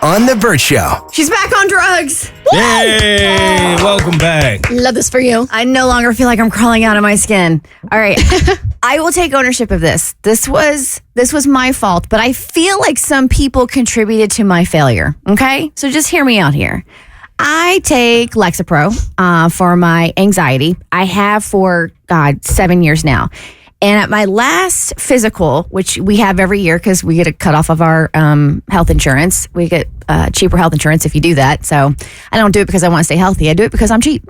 on The Bert Show. She's back on drugs. Yay! Welcome back. Love this for you. I no longer feel like I'm crawling out of my skin. All right. I will take ownership of this. This was my fault, but I feel like some people contributed to my failure. Okay? So just hear me out here. I take Lexapro for my anxiety. I have for, 7 years now. And at my last physical, which we have every year because we get a cut off of our health insurance, we get cheaper health insurance if you do that. So I don't do it because I want to stay healthy. I do it because I'm cheap.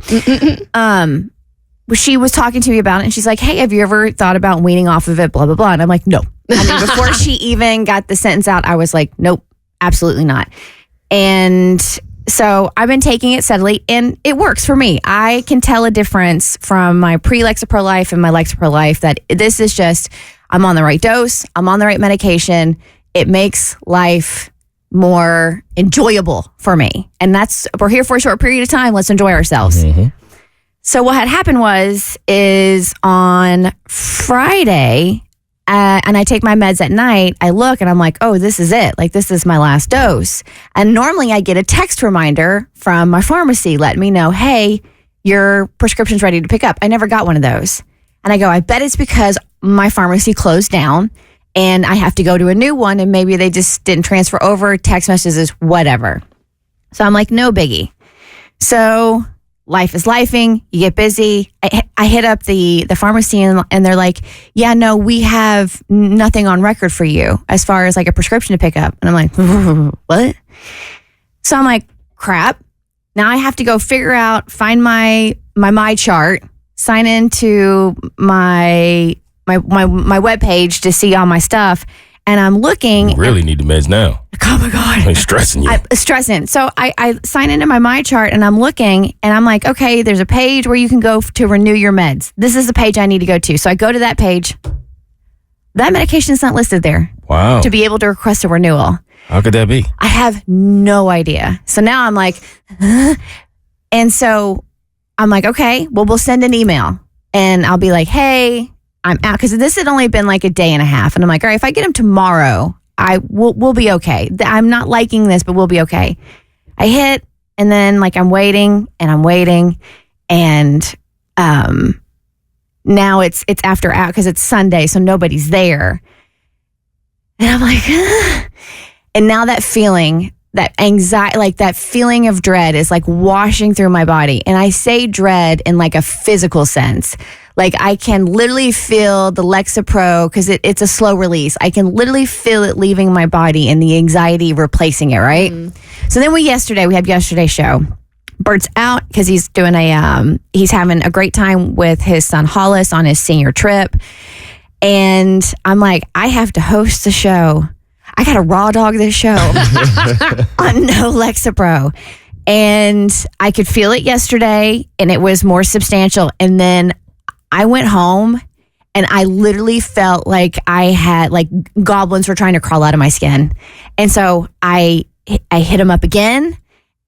She was talking to me about it, and she's like, hey, have you ever thought about weaning off of it, blah, blah, blah. And I'm like, no. I mean, before she even got the sentence out, I was like, nope, absolutely not. And so I've been taking it steadily, and it works for me. I can tell a difference from my pre-Lexapro life and my Lexapro life that this is just, I'm on the right dose, I'm on the right medication. It makes life more enjoyable for me. And we're here for a short period of time. Let's enjoy ourselves. Mm-hmm. So what had happened is on Friday, and I take my meds at night, I look and I'm like, oh, this is it. Like, this is my last dose. And normally I get a text reminder from my pharmacy letting me know, hey, your prescription's ready to pick up. I never got one of those. And I go, I bet it's because my pharmacy closed down and I have to go to a new one, and maybe they just didn't transfer over, text messages, whatever. So I'm like, no biggie. So life is lifing. You get busy. I hit up the pharmacy and they're like, yeah, no, we have nothing on record for you as far as like a prescription to pick up. And I'm like, what? So I'm like, crap. Now I have to go find my chart, sign into my webpage to see all my stuff. And I'm looking. You really need the meds now. Oh my God. I'm stressing you. Stressing. So I sign into my chart and I'm looking and I'm like, okay, there's a page where you can go to renew your meds. This is the page I need to go to. So I go to that page. That medication is not listed there. Wow. To be able to request a renewal. How could that be? I have no idea. So now I'm like, and so I'm like, okay, well, we'll send an email and I'll be like, hey, I'm out, because this had only been like a day and a half. And I'm like, all right, if I get them tomorrow, we'll be okay. I'm not liking this, but we'll be okay. I hit, and then like I'm waiting. And now it's after out because it's Sunday, so nobody's there. And I'm like, and now that feeling, that anxiety, like that feeling of dread is like washing through my body. And I say dread in like a physical sense. Like I can literally feel the Lexapro, because it's a slow release. I can literally feel it leaving my body and the anxiety replacing it, right? So then we had yesterday's show. Bert's out because he's doing he's having a great time with his son Hollis on his senior trip. And I'm like, I have to host the show. I got to raw dog this show on no Lexapro. And I could feel it yesterday, and it was more substantial. And then I went home and I literally felt like I had like goblins were trying to crawl out of my skin. And so I hit him up again.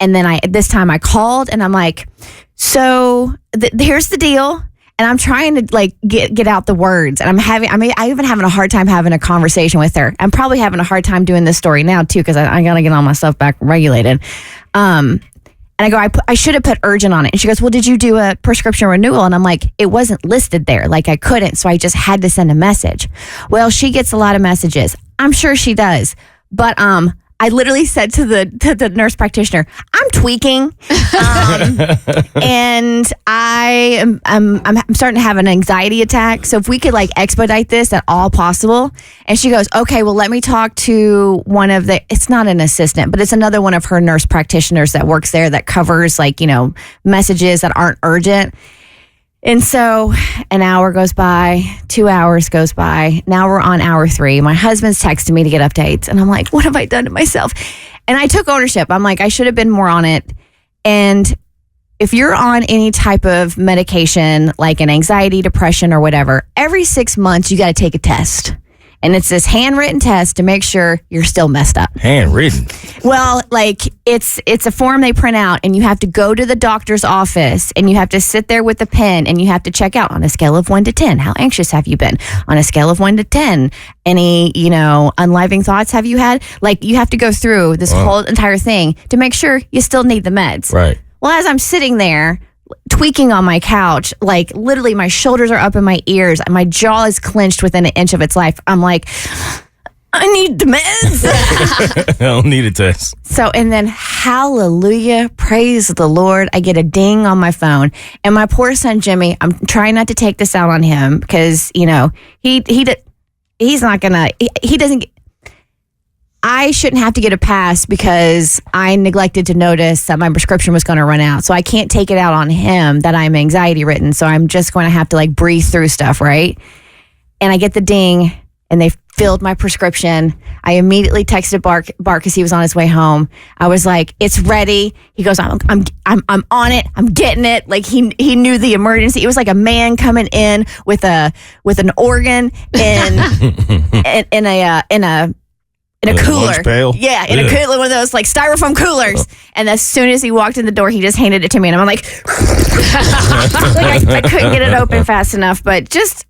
And then this time I called and I'm like, so here's the deal. And I'm trying to like get out the words, and I even having a hard time having a conversation with her. I'm probably having a hard time doing this story now too, because I got to get all my stuff back regulated. And I go, I should have put urgent on it. And she goes, well, did you do a prescription renewal? And I'm like, it wasn't listed there. Like I couldn't. So I just had to send a message. Well, she gets a lot of messages. I'm sure she does. But I literally said to the nurse practitioner, I'm tweaking. And I'm starting to have an anxiety attack. So if we could like expedite this at all possible. And she goes, okay, well, let me talk to one of it's not an assistant, but it's another one of her nurse practitioners that works there that covers like, messages that aren't urgent. And so an hour goes by, 2 hours goes by. Now we're on hour 3. My husband's texting me to get updates. And I'm like, what have I done to myself? And I took ownership. I'm like, I should have been more on it. And if you're on any type of medication, like an anxiety, depression, or whatever, every 6 months, you got to take a test. And it's this handwritten test to make sure you're still messed up. Handwritten. Well, like it's a form they print out, and you have to go to the doctor's office, and you have to sit there with a pen, and you have to check out on a scale of 1 to 10. How anxious have you been? On a scale of 1 to 10, any unliving thoughts have you had? Like, you have to go through this whole entire thing to make sure you still need the meds. Right. Well, as I'm sitting there tweaking on my couch, like literally my shoulders are up in my ears and my jaw is clenched within an inch of its life. I'm like, I need the meds. I don't need a test. So, and then hallelujah, praise the Lord, I get a ding on my phone. And my poor son, Jimmy, I'm trying not to take this out on him because, he's not going to, he doesn't, I shouldn't have to get a pass because I neglected to notice that my prescription was going to run out. So I can't take it out on him that I'm anxiety ridden. So I'm just going to have to like breathe through stuff, right? And I get the ding and they filled my prescription. I immediately texted Bart because he was on his way home. I was like, "It's ready." He goes, "I'm on it. I'm getting it." Like he knew the emergency. It was like a man coming in with an organ in a cooler. Lunch pail? Yeah, in a cooler, one of those like styrofoam coolers. And as soon as he walked in the door, he just handed it to me. And I'm like, I couldn't get it open fast enough. But just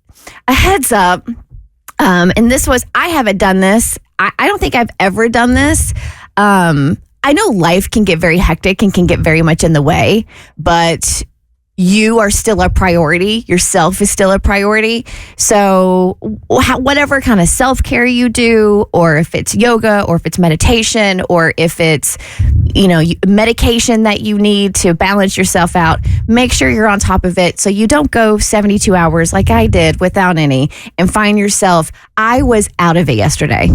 a heads up. And I haven't done this. I don't think I've ever done this. I know life can get very hectic and can get very much in the way, but you are still a priority. Yourself is still a priority. So whatever kind of self-care you do, or if it's yoga, or if it's meditation, or if it's, medication that you need to balance yourself out, make sure you're on top of it so you don't go 72 hours like I did without any and find yourself. I was out of it yesterday.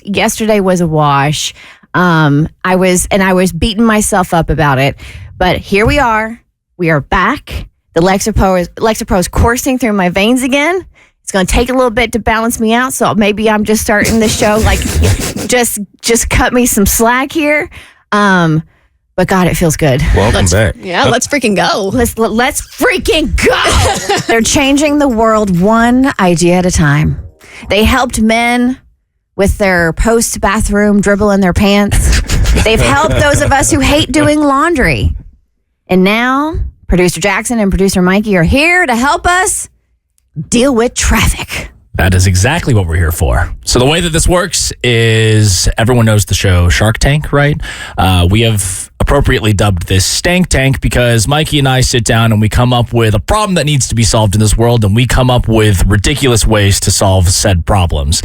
Yesterday was a wash. I was beating myself up about it, but here we are. We are back. The Lexapro is coursing through my veins again. It's going to take a little bit to balance me out, so maybe I'm just starting the show like just cut me some slack here. But God, it feels good. Welcome back. Yeah, let's freaking go. Let's freaking go. They're changing the world one idea at a time. They helped men with their post-bathroom dribble in their pants. They've helped those of us who hate doing laundry. And now, producer Jackson and producer Mikey are here to help us deal with traffic. That is exactly what we're here for. So the way that this works is everyone knows the show Shark Tank, right? We have appropriately dubbed this Stank Tank because Mikey and I sit down and we come up with a problem that needs to be solved in this world, and we come up with ridiculous ways to solve said problems.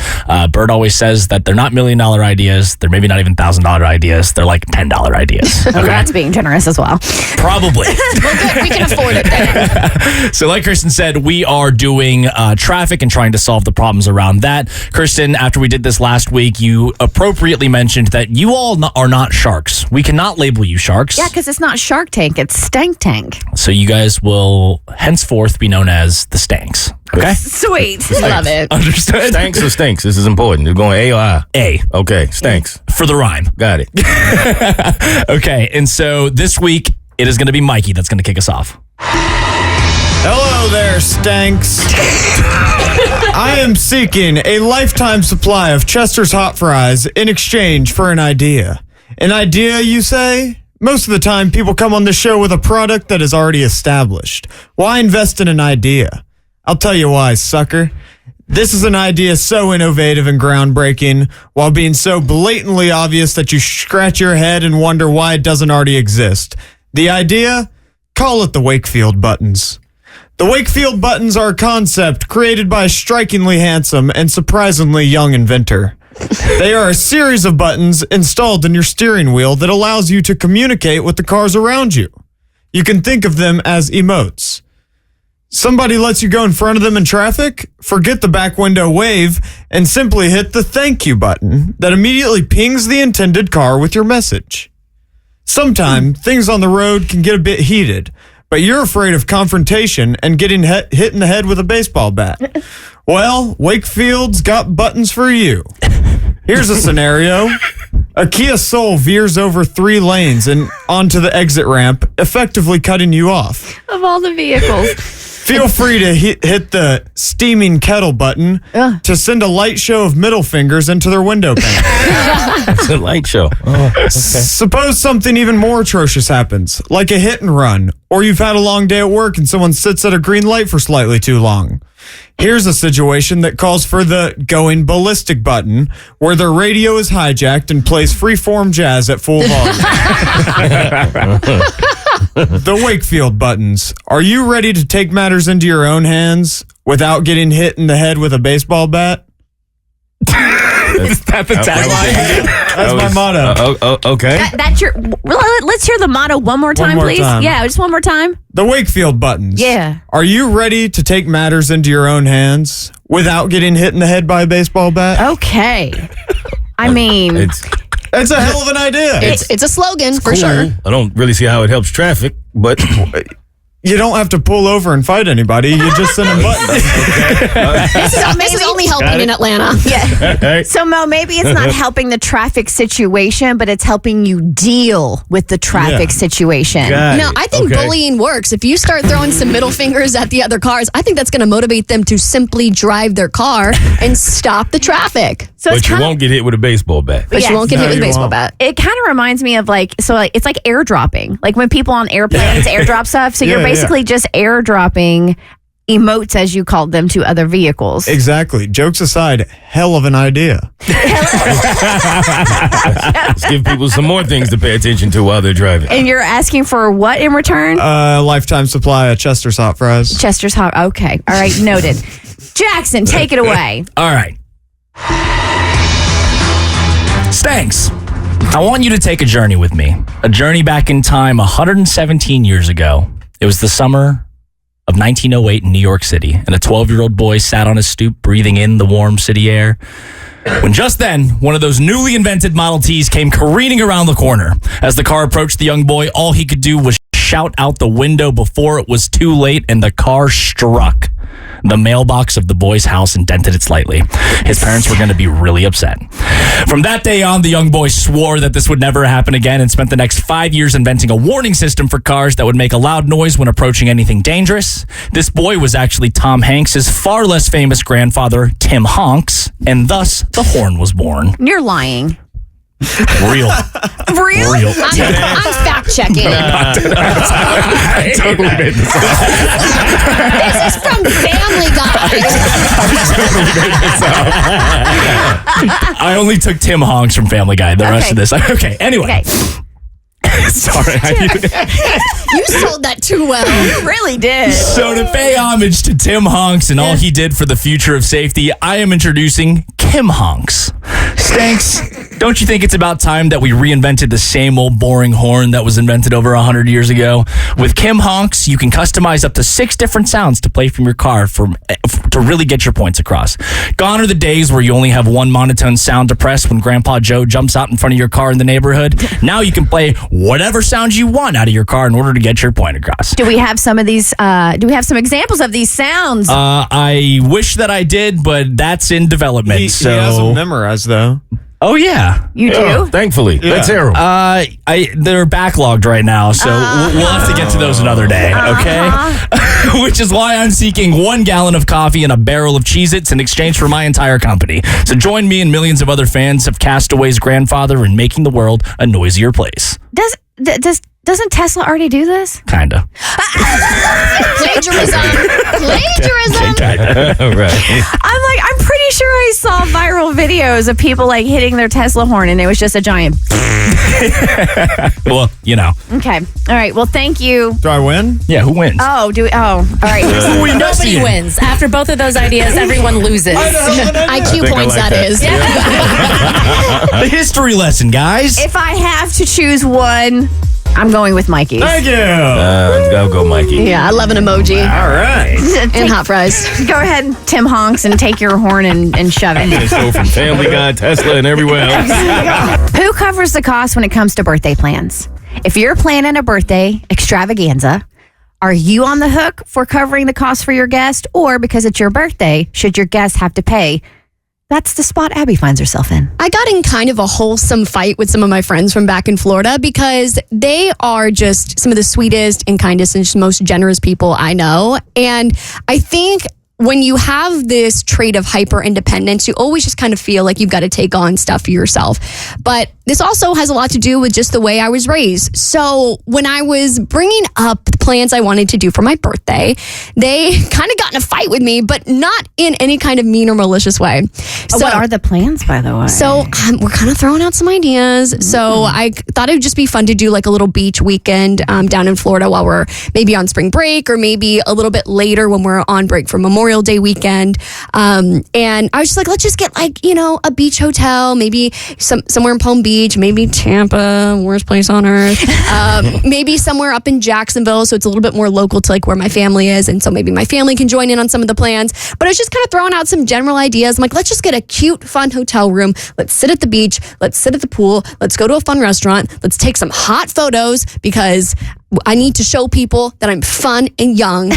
Bert always says that they're not $1 million ideas. They're maybe not even $1,000 ideas. They're like $10 ideas. Okay? That's being generous as well. Probably. We're good. We can afford it then. So like Kirsten said, we are doing traffic and trying to solve the problems around that. Kirsten, after we did this last week, you appropriately mentioned that you all are not sharks. We cannot label you sharks. Yeah, because it's not Shark Tank, it's Stank Tank. So you guys will henceforth be known as the Stanks. Okay? Sweet. Love it. Understood? Stanks or stinks? This is important. You're going A or I? A. Okay, stanks. For the rhyme. Got it. Okay, and so this week, it is going to be Mikey that's going to kick us off. Hello there, Stanks. I am seeking a lifetime supply of Chester's hot fries in exchange for an idea. An idea, you say? Most of the time, people come on the show with a product that is already established. Why invest in an idea? I'll tell you why, sucker. This is an idea so innovative and groundbreaking, while being so blatantly obvious that you scratch your head and wonder why it doesn't already exist. The idea? Call it the Wakefield buttons. The Wakefield buttons are a concept created by a strikingly handsome and surprisingly young inventor. They are a series of buttons installed in your steering wheel that allows you to communicate with the cars around you. You can think of them as emotes. Somebody lets you go in front of them in traffic? Forget the back window wave and simply hit the thank you button that immediately pings the intended car with your message. Sometimes things on the road can get a bit heated, but you're afraid of confrontation and getting hit in the head with a baseball bat. Well, Wakefield's got buttons for you. Here's a scenario. A Kia Soul veers over 3 lanes and onto the exit ramp, effectively cutting you off. Of all the vehicles. Feel free to hit the steaming kettle button to send a light show of middle fingers into their window pane. It's a light show. Oh, okay. Suppose something even more atrocious happens, like a hit and run, or you've had a long day at work and someone sits at a green light for slightly too long. Here's a situation that calls for the going ballistic button, where the radio is hijacked and plays freeform jazz at full volume. The Wakefield buttons. Are you ready to take matters into your own hands without getting hit in the head with a baseball bat? Is that the tagline? That's my motto. Okay. That's your. Let's hear the motto one more time, more please. time. Yeah, just one more time. The Wakefield buttons. Yeah. Are you ready to take matters into your own hands without getting hit in the head by a baseball bat? Okay. I mean, It's a hell of an idea. It's a slogan for cool. sure. I don't really see how it helps traffic, but You don't have to pull over and fight anybody. You just send them buttons. This is only helping in Atlanta. yeah. So Mo, maybe it's not helping the traffic situation, but it's helping you deal with the traffic situation. No, I think bullying works. If you start throwing some middle fingers at the other cars, I think that's going to motivate them to simply drive their car and stop the traffic. So but it's you kind won't get hit with a baseball bat. But Yes. you won't get No, hit with a you baseball won't. bat. it kind of reminds me of it's like airdropping. Like when people on airplanes airdrop stuff. So you're Yeah, basically just airdropping emotes, as you called them, to other vehicles. Exactly. Jokes aside, hell of an idea. Let's give people some more things to pay attention to while they're driving. And you're asking for what in return? Lifetime supply of Chester's hot fries. Chester's hot. Okay. All right. Noted. Jackson, take it away. All right. Stanks. I want you to take a journey with me. A journey back in time 117 years ago. It was the summer of 1908 in New York City, and a 12-year-old boy sat on his stoop breathing in the warm city air. When just then, one of those newly invented Model Ts came careening around the corner. As the car approached the young boy, all he could do was shout out the window before it was too late, and the car struck the mailbox of the boy's house and dented it slightly. His parents were going to be really upset. From that day on, the young boy swore that this would never happen again and spent the next 5 years inventing a warning system for cars that would make a loud noise when approaching anything dangerous. This boy was actually Tom Hanks's far less famous grandfather, Tim Honks, and thus the horn was born. You're lying. Real. Real? I'm fact checking. I totally made this up. This is from Family Guy. I only took Tim Honks from Family Guy. The rest Okay. of this. Okay, anyway. Okay. Sorry. You sold that too well. You really did. So to pay homage to Tim Honks and all he did for the future of safety, I am introducing Kim Honks. Stanks, don't you think it's about time that we reinvented the same old boring horn that was invented over 100 years ago? With Kim Honks, you can customize up to 6 different sounds to play from your car to really get your points across. Gone are the days where you only have one monotone sound to press when Grandpa Joe jumps out in front of your car in the neighborhood. Now you can play whatever sound you want out of your car in order to get your point across. Do we have some of these? Do we have some examples of these sounds? I wish that I did, but that's in development. He has them memorized, though. Oh yeah, you do? Thankfully. Let's hear them. they're backlogged right now, so we'll have to get to those another day. Okay, which is why I'm seeking 1 gallon of coffee and a barrel of Cheez-Its in exchange for my entire company. So join me and millions of other fans of Castaway's grandfather in making the world a noisier place. Doesn't Tesla already do this? Kinda. Plagiarism. Right. I'm pretty sure I saw viral videos of people like hitting their Tesla horn and it was just a giant. Well, you know. Okay. All right. Well, thank you. Do I win? Yeah, who wins? Oh, all right. Nobody wins. After both of those ideas, everyone loses. IQ points, like that that. is. The history lesson, guys. If I have to choose one, I'm going with Mikey's. Thank you. I'll go, Mikey. Yeah, I love an emoji. All right. And hot fries. Go ahead, Tim Honks, and take your horn and shove it. Let's go from Family Guy, Tesla, and everywhere else. Who covers the cost when it comes to birthday plans? If you're planning a birthday extravaganza, are you on the hook for covering the cost for your guest? Or because it's your birthday, should your guest have to pay that's the spot Abby finds herself in. I got in kind of a wholesome fight with some of my friends from back in Florida because they are just some of the sweetest and kindest and most generous people I know. And I think when you have this trait of hyper independence, you always just kind of feel like you've got to take on stuff for yourself. But this also has a lot to do with just the way I was raised. So when I was bringing up the plans I wanted to do for my birthday, they kind of got in a fight with me, but not in any kind of mean or malicious way. So, What are the plans, by the way? So we're kind of throwing out some ideas. So I thought it would just be fun to do like a little beach weekend down in Florida while we're maybe on spring break, or maybe a little bit later when we're on break for Memorial Day weekend. And I was just like, let's just get like, a beach hotel, maybe somewhere in Palm Beach, maybe Tampa, worst place on earth. Maybe somewhere up in Jacksonville, so it's a little bit more local to like where my family is, and so maybe my family can join in on some of the plans. But I was just kind of throwing out some general ideas. I'm like, let's just get a cute, fun hotel room. Let's sit at the beach. Let's sit at the pool. Let's go to a fun restaurant. Let's take some hot photos because I need to show people that I'm fun and young.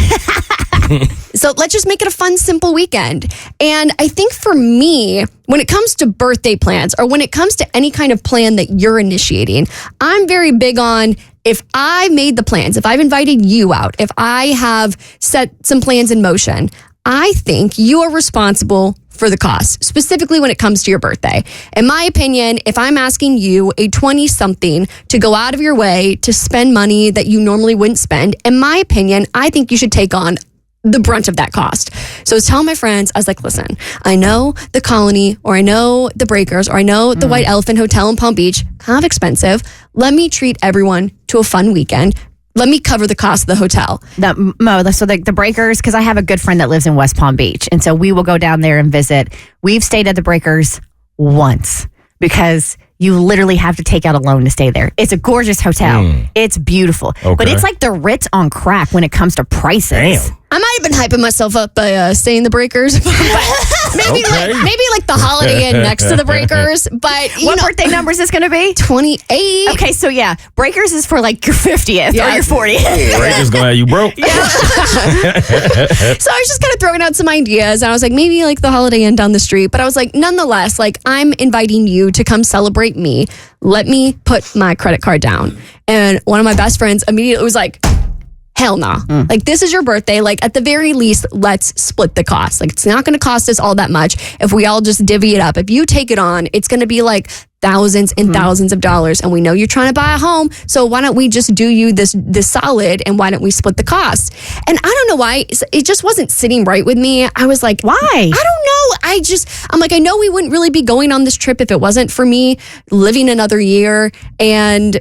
So let's just make it a fun, simple weekend. And I think for me, when it comes to birthday plans, or when it comes to any kind of plan that you're initiating, I'm very big on, if I made the plans, if I've invited you out, if I have set some plans in motion, I think you are responsible for the cost, specifically when it comes to your birthday. In my opinion, if I'm asking you, a 20-something, to go out of your way to spend money that you normally wouldn't spend, in my opinion, I think you should take on the brunt of that cost. So I was telling my friends, I was like, listen, I know the Colony, or I know the Breakers, or I know the White Elephant Hotel in Palm Beach, kind of expensive. Let me treat everyone to a fun weekend. Let me cover the cost of the hotel. The Breakers, because I have a good friend that lives in West Palm Beach, and so we will go down there and visit. We've stayed at the Breakers once because you literally have to take out a loan to stay there. It's a gorgeous hotel. It's beautiful. Okay. But it's like the Ritz on crack when it comes to prices. Damn. I might have been hyping myself up by saying the Breakers, but maybe like the Holiday Inn next to the Breakers. But What birthday number is this going to be? 28. Okay, so yeah, Breakers is for like your 50th or your 40th. Breakers gonna have you broke. So I was just kind of throwing out some ideas, and I was like, maybe like the Holiday Inn down the street. But I was like, nonetheless, like, I'm inviting you to come celebrate me. Let me put my credit card down. And one of my best friends immediately was like, hell no. Like, this is your birthday. Like, at the very least, let's split the cost. Like, it's not going to cost us all that much if we all just divvy it up. If you take it on, it's going to be like thousands and thousands of dollars. And we know you're trying to buy a home. So why don't we just do you this solid, and why don't we split the cost? And I don't know why. It just wasn't sitting right with me. I was like, Why? I don't know. I'm like, I know we wouldn't really be going on this trip if it wasn't for me living another year. And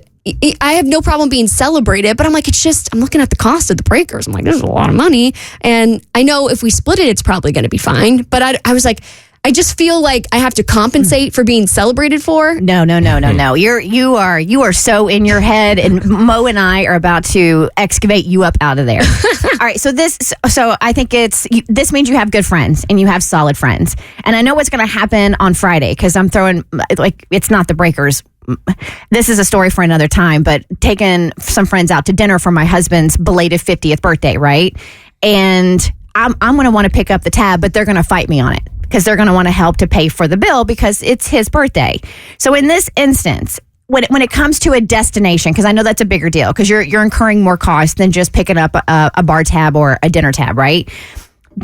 I have no problem being celebrated, but I'm like, I'm looking at the cost of the Breakers. I'm like, this is a lot of money. And I know if we split it, it's probably going to be fine. But I was like, I just feel like I have to compensate for being celebrated for. No. You are so in your head, and Mo and I are about to excavate you up out of there. All right, so I think this means you have good friends and you have solid friends. And I know what's going to happen on Friday, because I'm throwing, like, it's not the Breakers. This is a story for another time, but taking some friends out to dinner for my husband's belated 50th birthday, right? And I'm going to want to pick up the tab, but they're going to fight me on it, because they're going to want to help to pay for the bill because it's his birthday. So in this instance, when it comes to a destination, because I know that's a bigger deal, because you're incurring more cost than just picking up a bar tab or a dinner tab, right?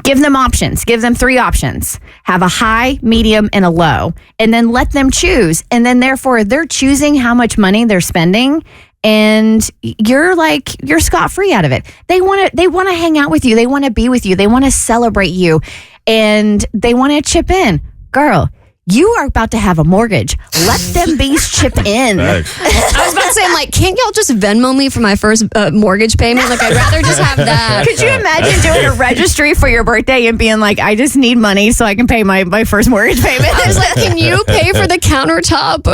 Give them options. Give them 3 options. Have a high, medium, and a low, and then let them choose. And then therefore they're choosing how much money they're spending, and you're scot-free out of it. They want to hang out with you. They want to be with you. They want to celebrate you, and they want to chip in. Girl, you are about to have a mortgage. Let them bees chip in. I was about to say, I'm like, can't y'all just Venmo me for my first mortgage payment? Like, I'd rather just have that. Could you imagine doing a registry for your birthday and being like, I just need money so I can pay my first mortgage payment? I was like, can you pay for the countertop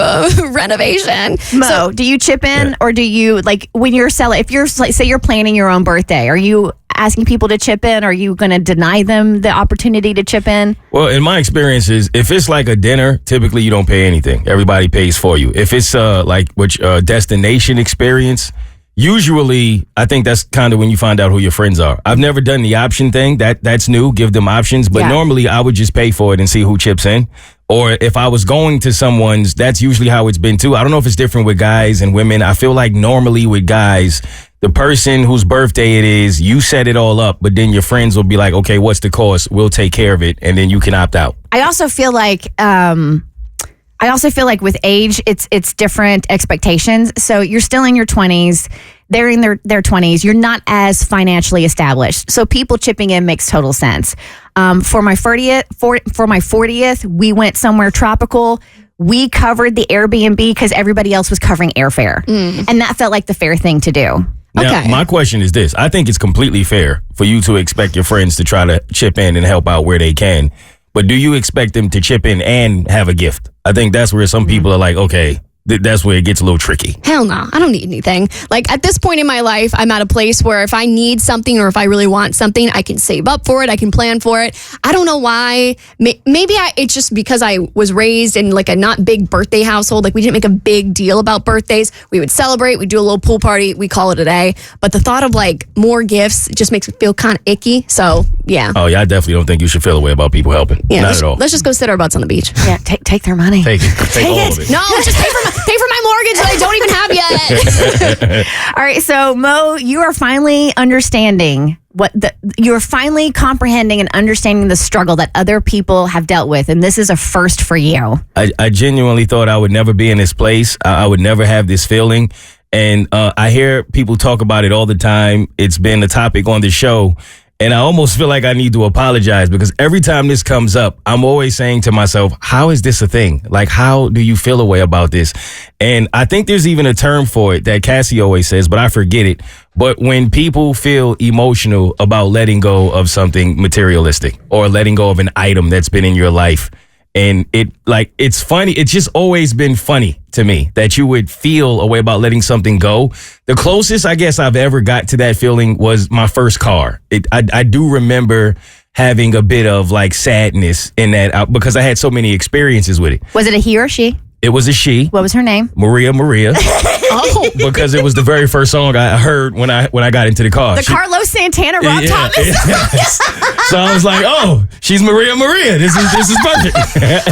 renovation? Mo, do you chip in, or do you, like, when you're selling, if you're, like, say you're planning your own birthday, are you asking people to chip in? Or are you going to deny them the opportunity to chip in? Well, in my experiences, if it's like a dinner, typically you don't pay anything. Everybody pays for you. If it's destination experience, usually I think that's kind of when you find out who your friends are. I've never done the option thing. That's new. Give them options. But normally I would just pay for it and see who chips in. Or if I was going to someone's, that's usually how it's been too. I don't know if it's different with guys and women. I feel like normally with guys, the person whose birthday it is, you set it all up, but then your friends will be like, okay, what's the cost? We'll take care of it. And then you can opt out. I also feel like with age, it's different expectations. So you're still in your 20s. They're in their 20s. You're not as financially established. So people chipping in makes total sense. For my 40th, we went somewhere tropical. We covered the Airbnb because everybody else was covering airfare. And that felt like the fair thing to do. Now, my question is this. I think it's completely fair for you to expect your friends to try to chip in and help out where they can. But do you expect them to chip in and have a gift? I think that's where some people are like, okay, that's where it gets a little tricky. Hell no, I don't need anything. Like at this point in my life, I'm at a place where if I need something or if I really want something, I can save up for it. I can plan for it. I don't know why. Maybe it's just because I was raised in like a not big birthday household. Like we didn't make a big deal about birthdays. We would celebrate. We'd do a little pool party. We call it a day. But the thought of like more gifts just makes me feel kind of icky. So yeah. Oh yeah, I definitely don't think you should feel a way about people helping. Yeah, not at all. Let's just go sit our butts on the beach. Yeah, take their money. Take it. Take all of it. No, just pay for my mortgage that I don't even have yet. All right, so Mo, you are finally understanding you're finally comprehending and understanding the struggle that other people have dealt with, and this is a first for you. I genuinely thought I would never be in this place. I would never have this feeling. And I hear people talk about it all the time. It's been a topic on the show. And I almost feel like I need to apologize because every time this comes up, I'm always saying to myself, how is this a thing? Like, how do you feel a way about this? And I think there's even a term for it that Cassie always says, but I forget it. But when people feel emotional about letting go of something materialistic or letting go of an item that's been in your life, and it's funny. It's just always been funny to me that you would feel a way about letting something go. The closest I guess I've ever got to that feeling was my first car. I do remember having a bit of like sadness in that because I had so many experiences with it. Was it a he or she? It was a she. What was her name? Maria. Because it was the very first song I heard when I got into the car. The Carlos Santana, Rob Thomas. So I was like, oh, she's Maria. This is perfect.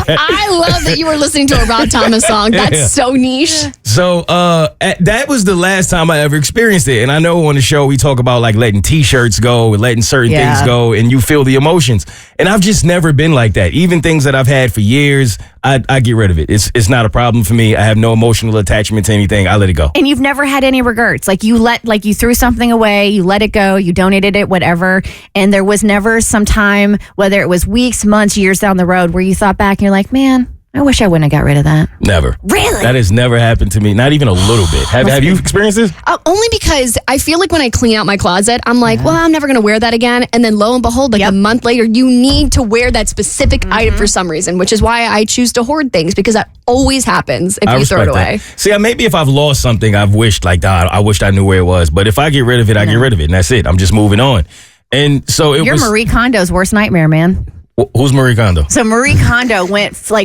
I love that you were listening to a Rob Thomas song. That's so niche. So that was the last time I ever experienced it. And I know on the show we talk about like letting T-shirts go and letting certain things go and you feel the emotions. And I've just never been like that. Even things that I've had for years, I get rid of it. It's not a problem for me. I have no emotional attachment to anything. I let it go. And you've never had any regrets. Like you threw something away, you let it go, you donated it, whatever. And there was never some time, whether it was weeks, months, years down the road, where you thought back and you're like, man, I wish I wouldn't have got rid of that. Never. Really? That has never happened to me. Not even a little bit. Have you experienced this? Only because I feel like when I clean out my closet, I'm like, well, I'm never going to wear that again. And then lo and behold, like a month later, you need to wear that specific item for some reason, which is why I choose to hoard things because that always happens if you throw it away. See, maybe if I've lost something, I've wished like, I wished I knew where it was. But if I get rid of it, I get rid of it. And that's it. I'm just moving on. And so You're Marie Kondo's worst nightmare, man. Who's Marie Kondo? So Marie Kondo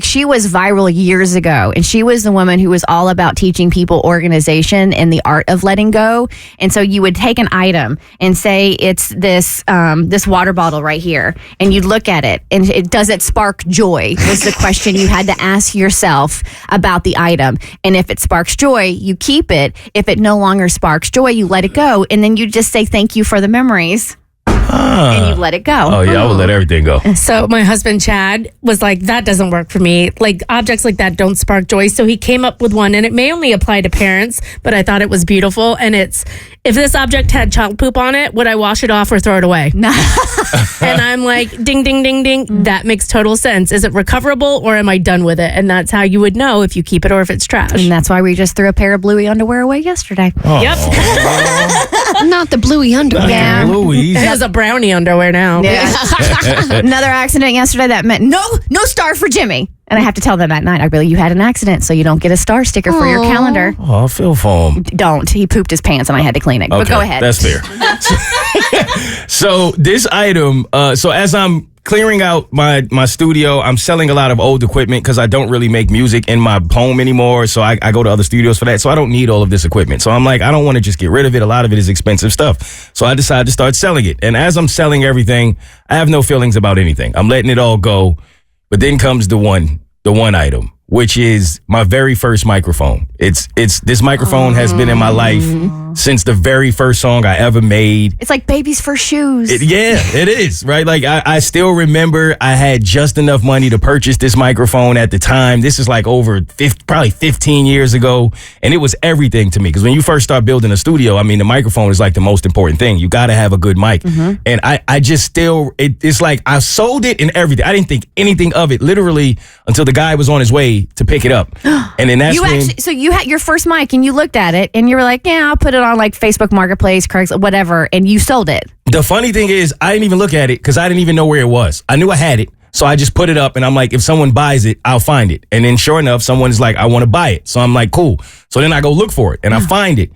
she was viral years ago, and she was the woman who was all about teaching people organization and the art of letting go. And so you would take an item and say it's this water bottle right here, and you'd look at it, and does it spark joy? Was the question you had to ask yourself about the item. And if it sparks joy, you keep it. If it no longer sparks joy, you let it go, and then you just say thank you for the memories. And you let it go. Oh, yeah, I would let everything go. So my husband, Chad, was like, that doesn't work for me. Like, objects like that don't spark joy. So he came up with one, and it may only apply to parents, but I thought it was beautiful. And it's, if this object had child poop on it, would I wash it off or throw it away? And I'm like, ding, ding, ding, ding. That makes total sense. Is it recoverable or am I done with it? And that's how you would know if you keep it or if it's trash. And that's why we just threw a pair of bluey underwear away yesterday. Oh. Yep. Not the bluey underwear. Yeah. Louise. It has a brownie underwear now. Yeah. Another accident yesterday that meant no star for Jimmy. And I have to tell them at night, you had an accident, so you don't get a star sticker for your calendar. Oh, I feel for him. Don't. He pooped his pants and I had to clean it. Okay, but go ahead. That's fair. So this item, so as I'm clearing out my studio. I'm selling a lot of old equipment because I don't really make music in my home anymore. So I go to other studios for that. So I don't need all of this equipment. So I'm like, I don't want to just get rid of it. A lot of it is expensive stuff. So I decided to start selling it. And as I'm selling everything, I have no feelings about anything. I'm letting it all go. But then comes the one item, which is my very first microphone. It's this microphone has been in my life since the very first song I ever made. It's like baby's first shoes. It is, right? Like, I still remember I had just enough money to purchase this microphone at the time. This is like probably 15 years ago. And it was everything to me. Because when you first start building a studio, I mean, the microphone is like the most important thing. You got to have a good mic. Mm-hmm. And I just still, it's like I sold it and everything. I didn't think anything of it literally until the guy was on his way to pick it up. And then that's so you had your first mic and you looked at it and you were like, yeah, I'll put it on like Facebook Marketplace, Craigslist, whatever, and you sold it. The funny thing is, I didn't even look at it because I didn't even know where it was. I knew I had it, so I just put it up and I'm like, if someone buys it, I'll find it. And then sure enough, someone is like, I want to buy it. So I'm like, cool. So then I go look for it and I find it.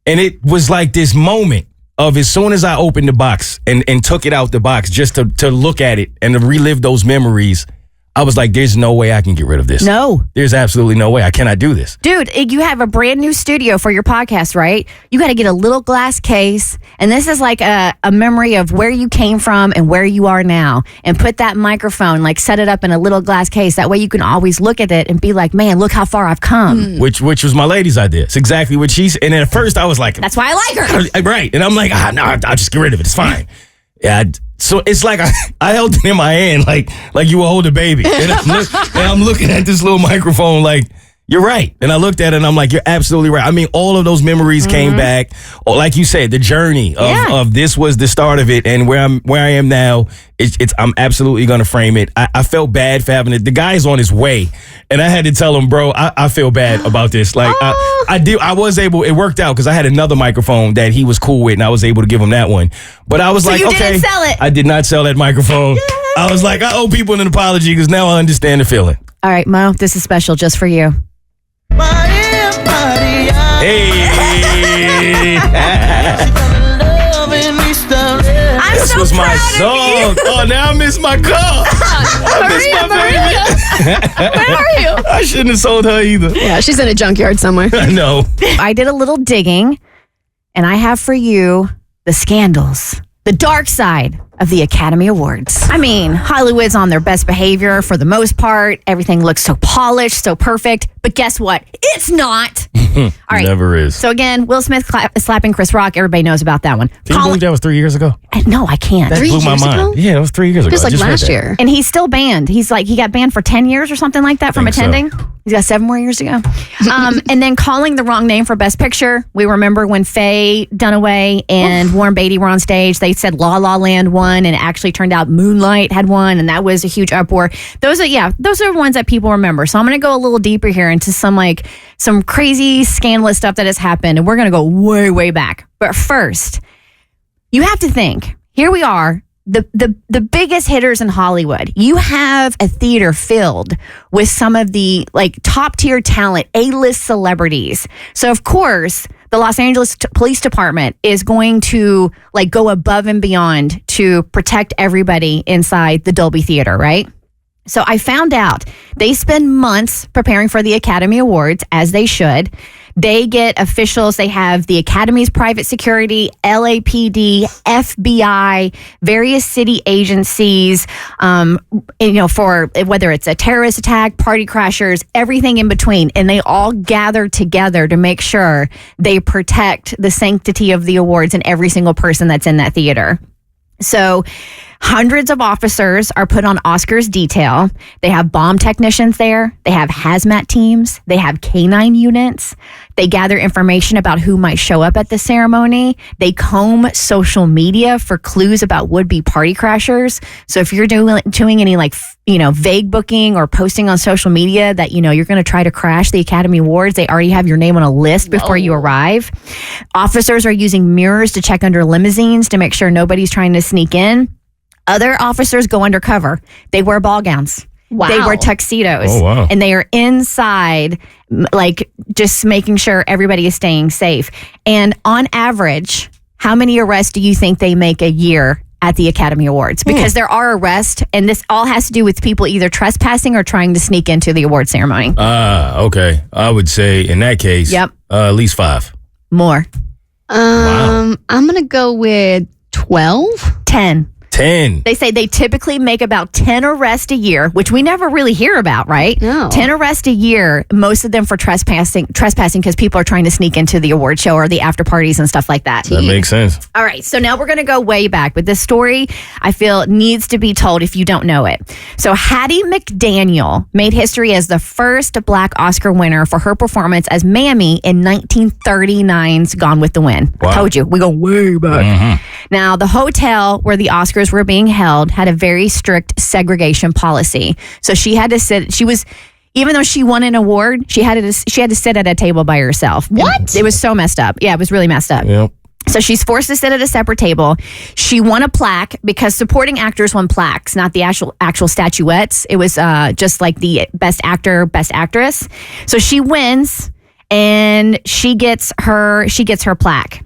And it was like this moment of as soon as I opened the box and took it out the box just to look at it and to relive those memories, I was like, there's no way I can get rid of this. No. There's absolutely no way. I cannot do this. Dude, you have a brand new studio for your podcast, right? You got to get a little glass case. And this is like a memory of where you came from and where you are now. And put that microphone, like set it up in a little glass case. That way you can always look at it and be like, man, look how far I've come. Which was my lady's idea. It's exactly what she's. And at first I was like, that's why I like her. Right. And I'm like, no, I'll just get rid of it. It's fine. Yeah. So it's like I held it in my hand like you would hold a baby. And I'm looking at this little microphone like, you're right. And I looked at it and I'm like, you're absolutely right. I mean, all of those memories came back. Like you said, the journey of this was the start of it. And where I am now, I'm absolutely going to frame it. I felt bad for having it. The guy's on his way. And I had to tell him, bro, I feel bad about this. Like I was able, it worked out because I had another microphone that he was cool with and I was able to give him that one. But I was like, you okay. didn't sell it. I did not sell that microphone. I was like, I owe people an apology because now I understand the feeling. All right, Mo, this is special just for you. Hey. This was my song. Oh, now I miss my car. I miss my baby. Where are you? I shouldn't have sold her either. Yeah, she's in a junkyard somewhere. I know. I did a little digging, and I have for you the scandals, the dark side of the Academy Awards. I mean, Hollywood's on their best behavior for the most part. Everything looks so polished, so perfect. But guess what? It's not. All right. Never is. So again, Will Smith slapping Chris Rock. Everybody knows about that one. Can you believe that was 3 years ago? No, I can't. That blew my mind. Yeah, it was 3 years ago. Just like I just last read year. And he's still banned. He's like, he got banned for 10 years or something like that from attending. So. He's got 7 more years to go. And then calling the wrong name for Best Picture. We remember when Faye Dunaway and Warren Beatty were on stage. They said La La Land won, and it actually turned out Moonlight had won, and that was a huge uproar. Those are ones that people remember. So I'm going to go a little deeper here into some crazy scandalous stuff that has happened, and we're going to go way, way back. But first, you have to think, here we are, the biggest hitters in Hollywood. You have a theater filled with some of the like top tier talent, A-list celebrities. So of course, the Los Angeles Police Department is going to like go above and beyond to protect everybody inside the Dolby Theater, right? So I found out they spend months preparing for the Academy Awards, as they should. They get officials. They have the Academy's private security, LAPD, FBI, various city agencies, for whether it's a terrorist attack, party crashers, everything in between. And they all gather together to make sure they protect the sanctity of the awards and every single person that's in that theater. So hundreds of officers are put on Oscars detail. They have bomb technicians there. They have hazmat teams. They have canine units. They gather information about who might show up at the ceremony. They comb social media for clues about would-be party crashers. So if you're doing any vague booking or posting on social media that, you're going to try to crash the Academy Awards, they already have your name on a list before you arrive. Officers are using mirrors to check under limousines to make sure nobody's trying to sneak in. Other officers go undercover. They wear ball gowns. Wow. They wear tuxedos. Oh, wow. And they are inside, just making sure everybody is staying safe. And on average, how many arrests do you think they make a year at the Academy Awards because there are arrests, and this all has to do with people either trespassing or trying to sneak into the award ceremony. Okay. I would say in that case, at least 5. More. I'm going to go with 12. 10. 10. They say they typically make about 10 arrests a year, which we never really hear about, right? No. 10 arrests a year, most of them for trespassing because people are trying to sneak into the award show or the after parties and stuff like that. That makes sense. All right, so now we're going to go way back, but this story, I feel, needs to be told if you don't know it. So Hattie McDaniel made history as the first Black Oscar winner for her performance as Mammy in 1939's Gone with the Wind. Wow. I told you, we go way back. Now, the hotel where the Oscars were being held had a very strict segregation policy. So she had to sit, even though she won an award, she had to sit at a table by herself. What? It was so messed up. Yeah, it was really messed up. Yep. So she's forced to sit at a separate table. She won a plaque because supporting actors won plaques, not the actual statuettes. It was just like the best actor, best actress. So she wins and she gets her plaque.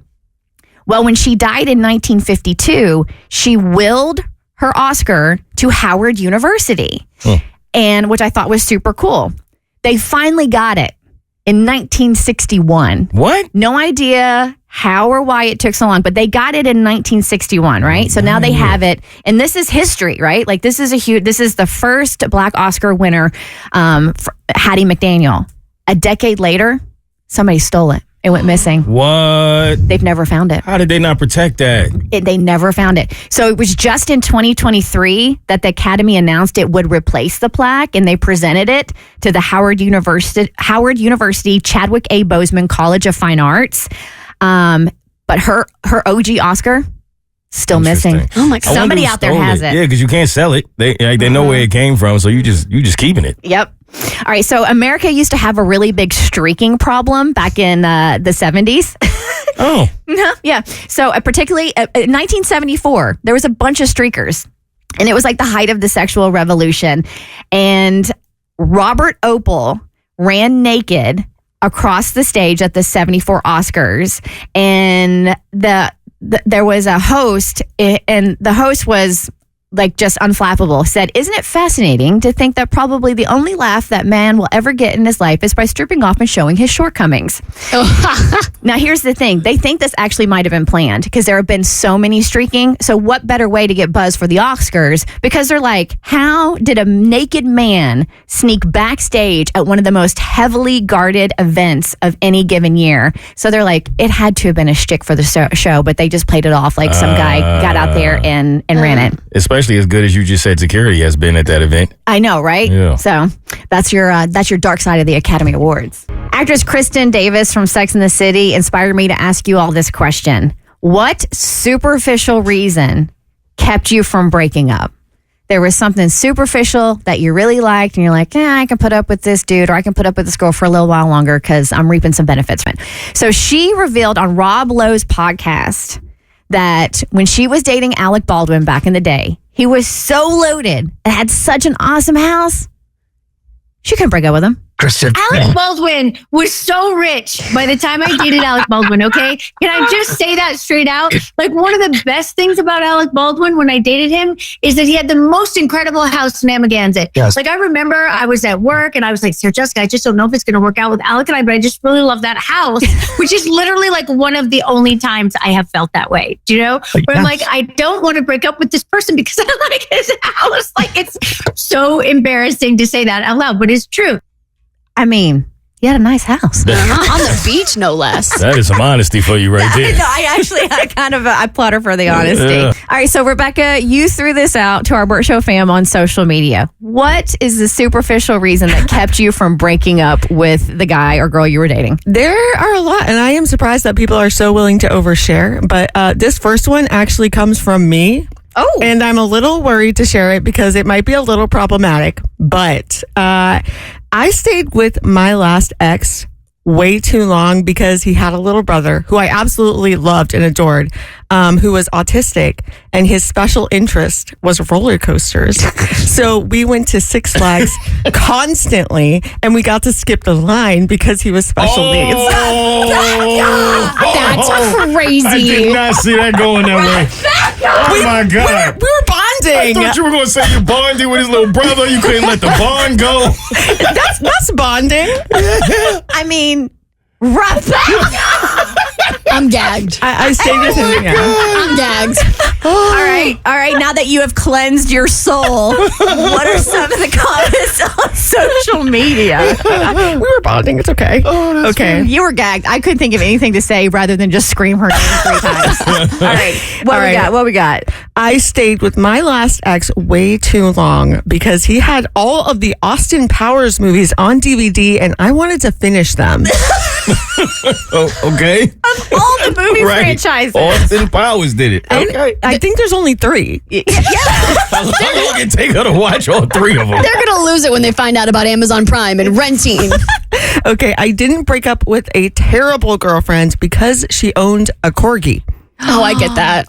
Well, when she died in 1952, she willed her Oscar to Howard University, and which I thought was super cool. They finally got it in 1961. What? No idea how or why it took so long, but they got it in 1961, right? So now they have it, and this is history, right? Like this is the first Black Oscar winner, Hattie McDaniel. A decade later, somebody stole it. It went missing. What? They've never found it. How did they not protect that? They never found it. So it was just in 2023 that the Academy announced it would replace the plaque, and they presented it to the Howard University Chadwick A. Boseman College of Fine Arts. But her OG Oscar still missing. Oh my God. Somebody out there has it. Yeah, because you can't sell it. They know where it came from, so you just keeping it. Yep. All right. So America used to have a really big streaking problem back in the 70s. Oh. Yeah. So particularly in 1974, there was a bunch of streakers, and it was like the height of the sexual revolution. And Robert Opel ran naked across the stage at the 74 Oscars, and there was a host, and the host was like just unflappable, said, "Isn't it fascinating to think that probably the only laugh that man will ever get in his life is by stripping off and showing his shortcomings?" Now, here's the thing. They think this actually might have been planned because there have been so many streaking. So what better way to get buzz for the Oscars? Because they're like, how did a naked man sneak backstage at one of the most heavily guarded events of any given year? So they're like, it had to have been a shtick for the show, but they just played it off like some guy got out there and ran it. Especially as good as you just said security has been at that event. I know, right? Yeah. So that's your dark side of the Academy Awards. Actress Kristen Davis from Sex and the City inspired me to ask you all this question. What superficial reason kept you from breaking up? There was something superficial that you really liked, and you're like, I can put up with this dude, or I can put up with this girl for a little while longer because I'm reaping some benefits from it. So she revealed on Rob Lowe's podcast that when she was dating Alec Baldwin back in the day, he was so loaded and had such an awesome house, she couldn't break up with him. Kristen. Alec Baldwin was so rich by the time I dated Alec Baldwin, okay? Can I just say that straight out? Like, one of the best things about Alec Baldwin when I dated him is that he had the most incredible house in Amagansett. Yes. Like, I remember I was at work and I was like, Sarah Jessica, I just don't know if it's going to work out with Alec and I, but I just really love that house, which is literally like one of the only times I have felt that way. Do you know? Where I'm like, I don't want to break up with this person because I like his house. Like, it's so embarrassing to say that out loud, but it's true. I mean, he had a nice house. On the beach, no less. That is some honesty for you right there. No, I applaud her for the honesty. Yeah. All right, so Rebecca, you threw this out to our Bert Show fam on social media. What is the superficial reason that kept you from breaking up with the guy or girl you were dating? There are a lot, and I am surprised that people are so willing to overshare. But this first one actually comes from me. Oh. And I'm a little worried to share it because it might be a little problematic. But I stayed with my last ex way too long because he had a little brother who I absolutely loved and adored, who was autistic, and his special interest was roller coasters. So we went to Six Flags constantly, and we got to skip the line because he was special needs. That's crazy. I did not see that going that way. Oh my God. We were bonding. I thought you were going to say you bonded with his little brother. You couldn't let the bond go. That's bonding. I mean, Rebecca. I'm gagged. I stayed with him. Yeah. I'm gagged. All right. Now that you have cleansed your soul, what are some of the comments on social media? We were bonding. It's okay. Okay. You were gagged. I couldn't think of anything to say rather than just scream her name 3 times. All right. What we got? I stayed with my last ex way too long because he had all of the Austin Powers movies on DVD and I wanted to finish them. Okay. All the movie franchises. Austin Powers did it. Okay. I think there's only 3. How long did it take her to watch all 3 of them? They're going to lose it when they find out about Amazon Prime and renting. Okay, I didn't break up with a terrible girlfriend because she owned a corgi. Oh, I get that.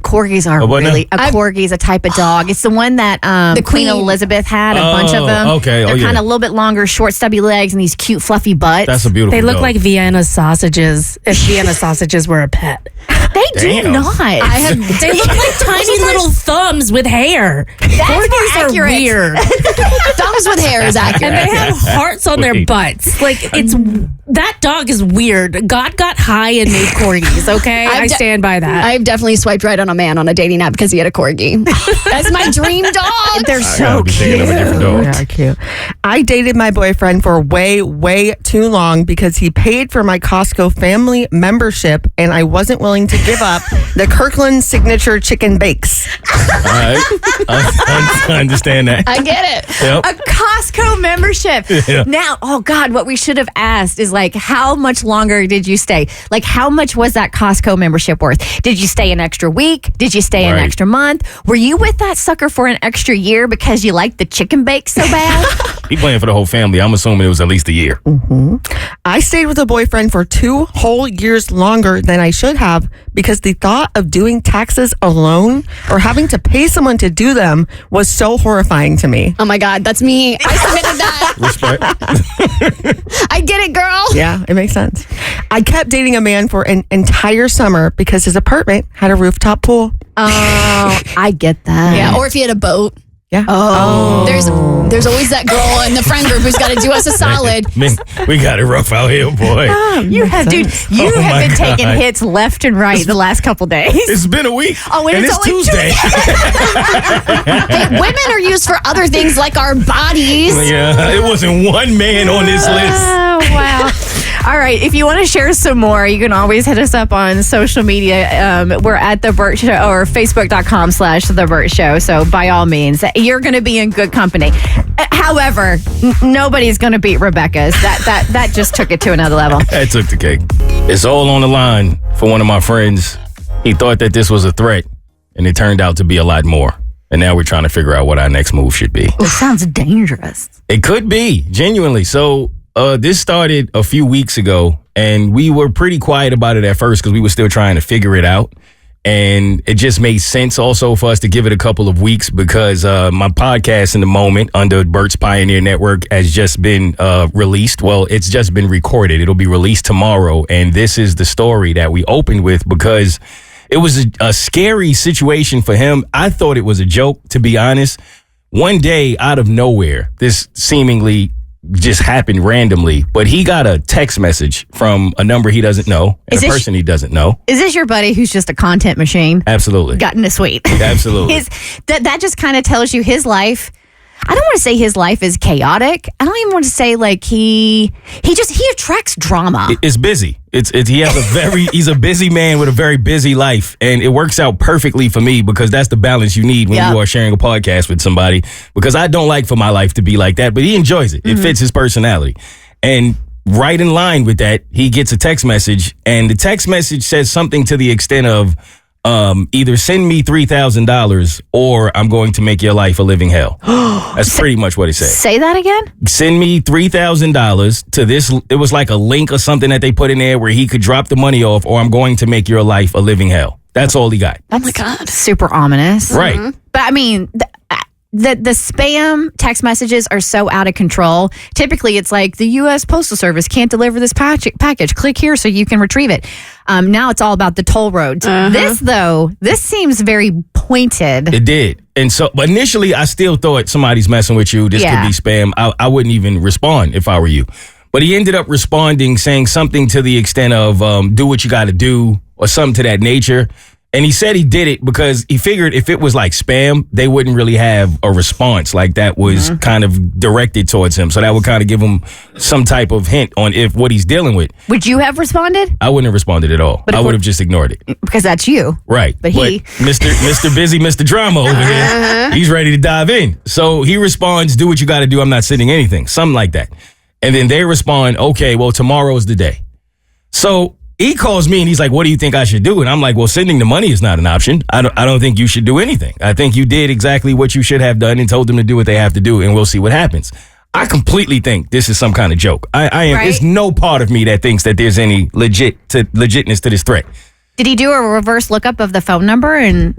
Corgis are what now? really a corgi is a type of dog. It's the one that the Queen Elizabeth had. A bunch of them. Okay. They're kind of a little bit longer, short, stubby legs, and these cute, fluffy butts. That's a beautiful They look dog. like Vienna sausages if Vienna sausages were a pet. They do not. They look like tiny little thumbs with hair. Corgis are accurate. weird. Thumbs with hair is accurate. And they have hearts on their butts. Like, that dog is weird. God got high and made corgis, okay? I stand by that. I've definitely swiped right on a man on a dating app because he had a corgi. That's my dream dog. They're so be thinking of a different dog. Yeah, cute. I dated my boyfriend for way, way too long because he paid for my Costco family membership and I wasn't willing to give up the Kirkland signature chicken bakes. All right. I understand that. I get it. Yep. A Costco membership. Yeah. Now, oh God, what we should have asked is like, how much longer did you stay? Like, how much was that Costco membership worth? Did you stay an extra week? Did you stay an Right. extra month? Were you with that sucker for an extra year because you liked the chicken bakes so bad? He playing for the whole family. I'm assuming it was at least a year. I stayed with a boyfriend for 2 whole years longer than I should have because the thought of doing taxes alone or having to pay someone to do them was so horrifying to me. Oh my God, that's me. I submitted that. Respect. I get it, girl. Yeah, it makes sense. I kept dating a man for an entire summer because his apartment had a rooftop pool. Oh, I get that. Yeah, or if you had a boat. Yeah. There's always that girl in the friend group who's got to do us a solid. Man, we got it rough out here, boy. You have, dude. You Oh have my been God. taking hits left and right the last couple days. It's been a week. Oh, and it's only Tuesday. Hey, women are used for other things like our bodies. Yeah, it wasn't one man on this list. Oh, wow. All right. If you want to share some more, you can always hit us up on social media. We're at The Bert Show or Facebook.com/The Bert Show. So by all means, you're going to be in good company. However, nobody's going to beat Rebecca's. That just took it to another level. I took the cake. It's all on the line for one of my friends. He thought that this was a threat, and it turned out to be a lot more. And now we're trying to figure out what our next move should be. It sounds dangerous. It could be, genuinely. So this started a few weeks ago, and we were pretty quiet about it at first because we were still trying to figure it out. And it just made sense also for us to give it a couple of weeks because my podcast in the moment under Bert's Pioneer Network has just been released. Well, it's just been recorded. It'll be released tomorrow. And this is the story that we opened with because it was a scary situation for him. I thought it was a joke, to be honest. One day, out of nowhere, this seemingly just happened randomly, but he got a text message from a number he doesn't know and a person he doesn't know. Is this your buddy who's just a content machine? Absolutely. Gotten a suite. Absolutely. That just kind of tells you his life. I don't want to say his life is chaotic. I don't even want to say like he attracts drama. It's busy. He's a busy man with a very busy life, and it works out perfectly for me because that's the balance you need when you are sharing a podcast with somebody, because I don't like for my life to be like that, but he enjoys it. It fits his personality. And right in line with that, he gets a text message, and the text message says something to the extent of either send me $3,000 or I'm going to make your life a living hell. That's pretty much what it said. Say that again? Send me $3,000 to this. It was like a link or something that they put in there where he could drop the money off, or I'm going to make your life a living hell. That's all he got. Oh my God. Super ominous. Right. But I mean, the spam text messages are so out of control. Typically, it's like the U.S. Postal Service can't deliver this package. Click here so you can retrieve it. Now it's all about the toll roads. This seems very pointed. It did. And so but initially, I still thought somebody's messing with you. This could be spam. I wouldn't even respond if I were you. But he ended up responding, saying something to the extent of do what you got to do or something to that nature. And he said he did it because he figured if it was like spam, they wouldn't really have a response like that was kind of directed towards him. So that would kind of give him some type of hint on if what he's dealing with. Would you have responded? I wouldn't have responded at all. I would have just ignored it. Because that's you. Right. But he... Mr. Busy, Mr. Drama over here, he's ready to dive in. So he responds, do what you got to do. I'm not sending anything. Something like that. And then they respond, okay, well, tomorrow's the day. So he calls me and he's like, what do you think I should do? And I'm like, well, sending the money is not an option. I don't think you should do anything. I think you did exactly what you should have done and told them to do what they have to do, and we'll see what happens. I completely think this is some kind of joke. I am. Right? There's no part of me that thinks that there's any legitness to this threat. Did he do a reverse lookup of the phone number? And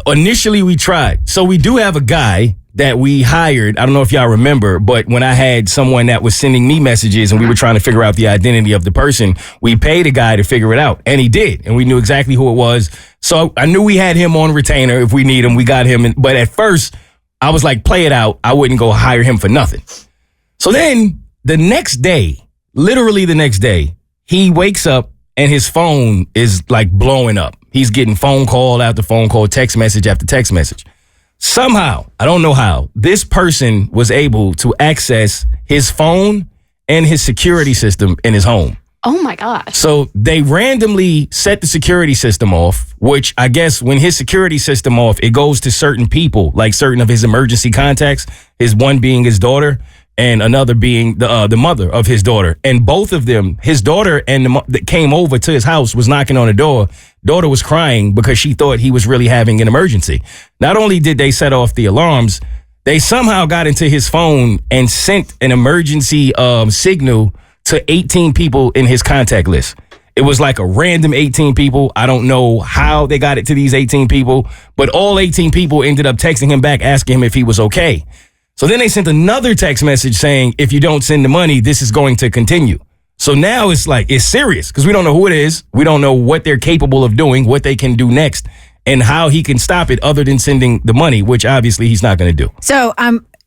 initially we tried. So we do have a guy that we hired. I don't know if y'all remember, but when I had someone that was sending me messages and we were trying to figure out the identity of the person, we paid a guy to figure it out, and he did, and we knew exactly who it was. So I knew we had him on retainer. If we need him, we got him. But at first, I was like, play it out. I wouldn't go hire him for nothing. So then the next day, literally the next day, he wakes up and his phone is like blowing up. He's getting phone call after phone call, text message after text message. Somehow, I don't know how, this person was able to access his phone and his security system in his home. Oh my gosh. So they randomly set the security system off, which I guess when his security system off, it goes to certain people, like certain of his emergency contacts, his one being his daughter and another being the mother of his daughter. And both of them, his daughter and that came over to his house, was knocking on the door. Daughter was crying because she thought he was really having an emergency. Not only did they set off the alarms, they somehow got into his phone and sent an emergency signal to 18 people in his contact list. It was like a random 18 people. I don't know how they got it to these 18 people, but all 18 people ended up texting him back, asking him if he was okay. So then they sent another text message saying, if you don't send the money, this is going to continue. So now it's like, it's serious because we don't know who it is. We don't know what they're capable of doing, what they can do next, and how he can stop it other than sending the money, which obviously he's not going to do. So,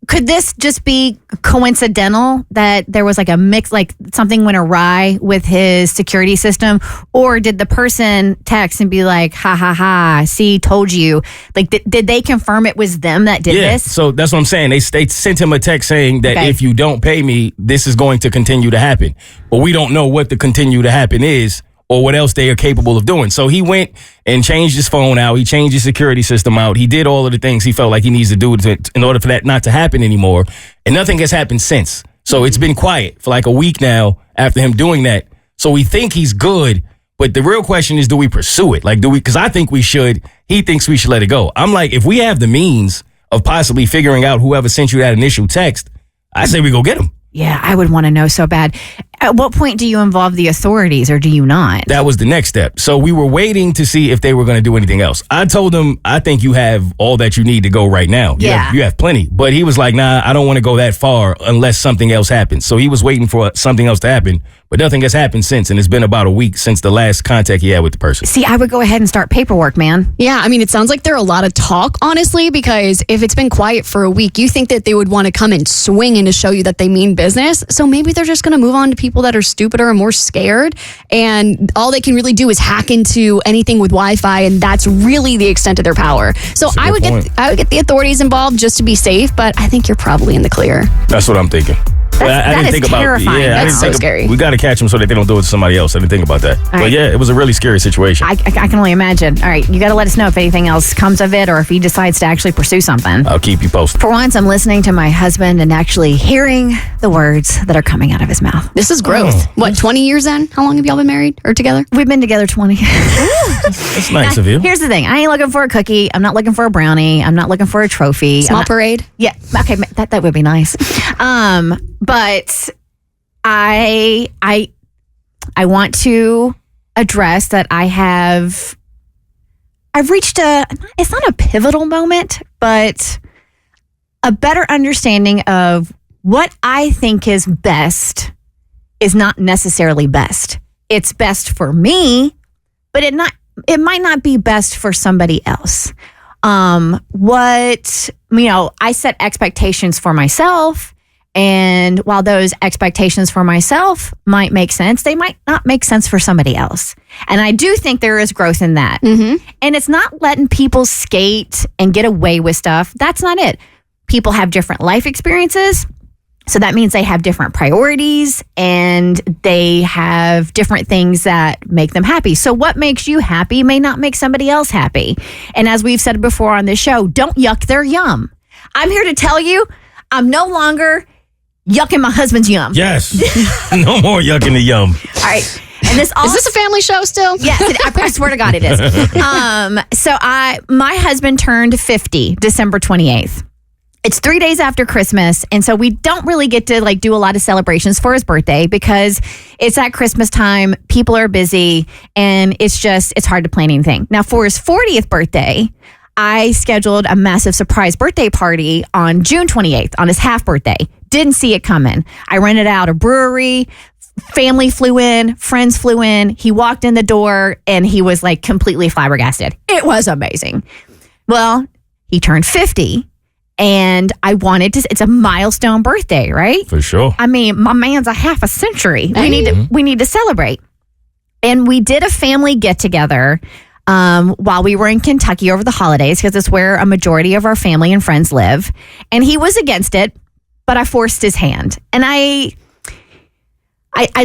could this just be coincidental that there was like a mix, like something went awry with his security system? Or did the person text and be like, ha, ha, ha, see, told you? Like, did they confirm it was them that did this? So that's what I'm saying. They sent him a text saying that if you don't pay me, this is going to continue to happen. But we don't know what the continue to happen is or what else they are capable of doing. So he went and changed his phone out. He changed his security system out. He did all of the things he felt like he needs to do in order for that not to happen anymore. And nothing has happened since. So it's been quiet for like a week now after him doing that. So we think he's good. But the real question is, do we pursue it? Like, because I think we should. He thinks we should let it go. I'm like, if we have the means of possibly figuring out whoever sent you that initial text, I say we go get him. Yeah, I would want to know so bad. At what point do you involve the authorities or do you not? That was the next step. So we were waiting to see if they were going to do anything else. I told him, I think you have all that you need to go right now. You have plenty. But he was like, nah, I don't want to go that far unless something else happens. So he was waiting for something else to happen. But nothing has happened since. And it's been about a week since the last contact he had with the person. See, I would go ahead and start paperwork, man. Yeah, I mean, it sounds like there are a lot of talk, honestly, because if it's been quiet for a week, you think that they would want to come and swing in to show you that they mean business. So maybe they're just going to move on to people that are stupider and more scared. And all they can really do is hack into anything with Wi-Fi. And that's really the extent of their power. So I would get the authorities involved just to be safe. But I think you're probably in the clear. That's what I'm thinking. I didn't think terrifying. About. That's so scary. We got to catch them so that they don't do it to somebody else. I didn't think about that. But yeah, it was a really scary situation. I can only imagine. All right, you got to let us know if anything else comes of it or if he decides to actually pursue something. I'll keep you posted. For once, I'm listening to my husband and actually hearing the words that are coming out of his mouth. This is growth. What, 20 years in? How long have y'all been married or together? We've been together 20. That's nice of you. Here's the thing. I ain't looking for a cookie. I'm not looking for a brownie. I'm not looking for a trophy. Small parade? Yeah. Okay. That would be nice. But I want to address that I've reached it's not a pivotal moment, but a better understanding of what I think is best is not necessarily best. It's best for me, but it might not be best for somebody else. I set expectations for myself, and while those expectations for myself might make sense, they might not make sense for somebody else. And I do think there is growth in that. Mm-hmm. And it's not letting people skate and get away with stuff. That's not it. People have different life experiences. So that means they have different priorities and they have different things that make them happy. So what makes you happy may not make somebody else happy. And as we've said before on this show, don't yuck their yum. I'm here to tell you, I'm no longer yucking my husband's yum. Yes. No more yucking the yum. All right. And this Is this a family show still? Yes, I swear to God it is. My husband turned 50 December 28th. It's 3 days after Christmas, and so we don't really get to do a lot of celebrations for his birthday because it's at Christmas time, people are busy, and it's hard to plan anything. Now, for his 40th birthday, I scheduled a massive surprise birthday party on June 28th, on his half birthday. Didn't see it coming. I rented out a brewery, family flew in, friends flew in. He walked in the door, and he was completely flabbergasted. It was amazing. Well, he turned 50. And I wanted to, it's a milestone birthday, right? For sure. I mean, my man's a half a century. We need to celebrate. And we did a family get together while we were in Kentucky over the holidays because it's where a majority of our family and friends live. And he was against it, but I forced his hand. And I'd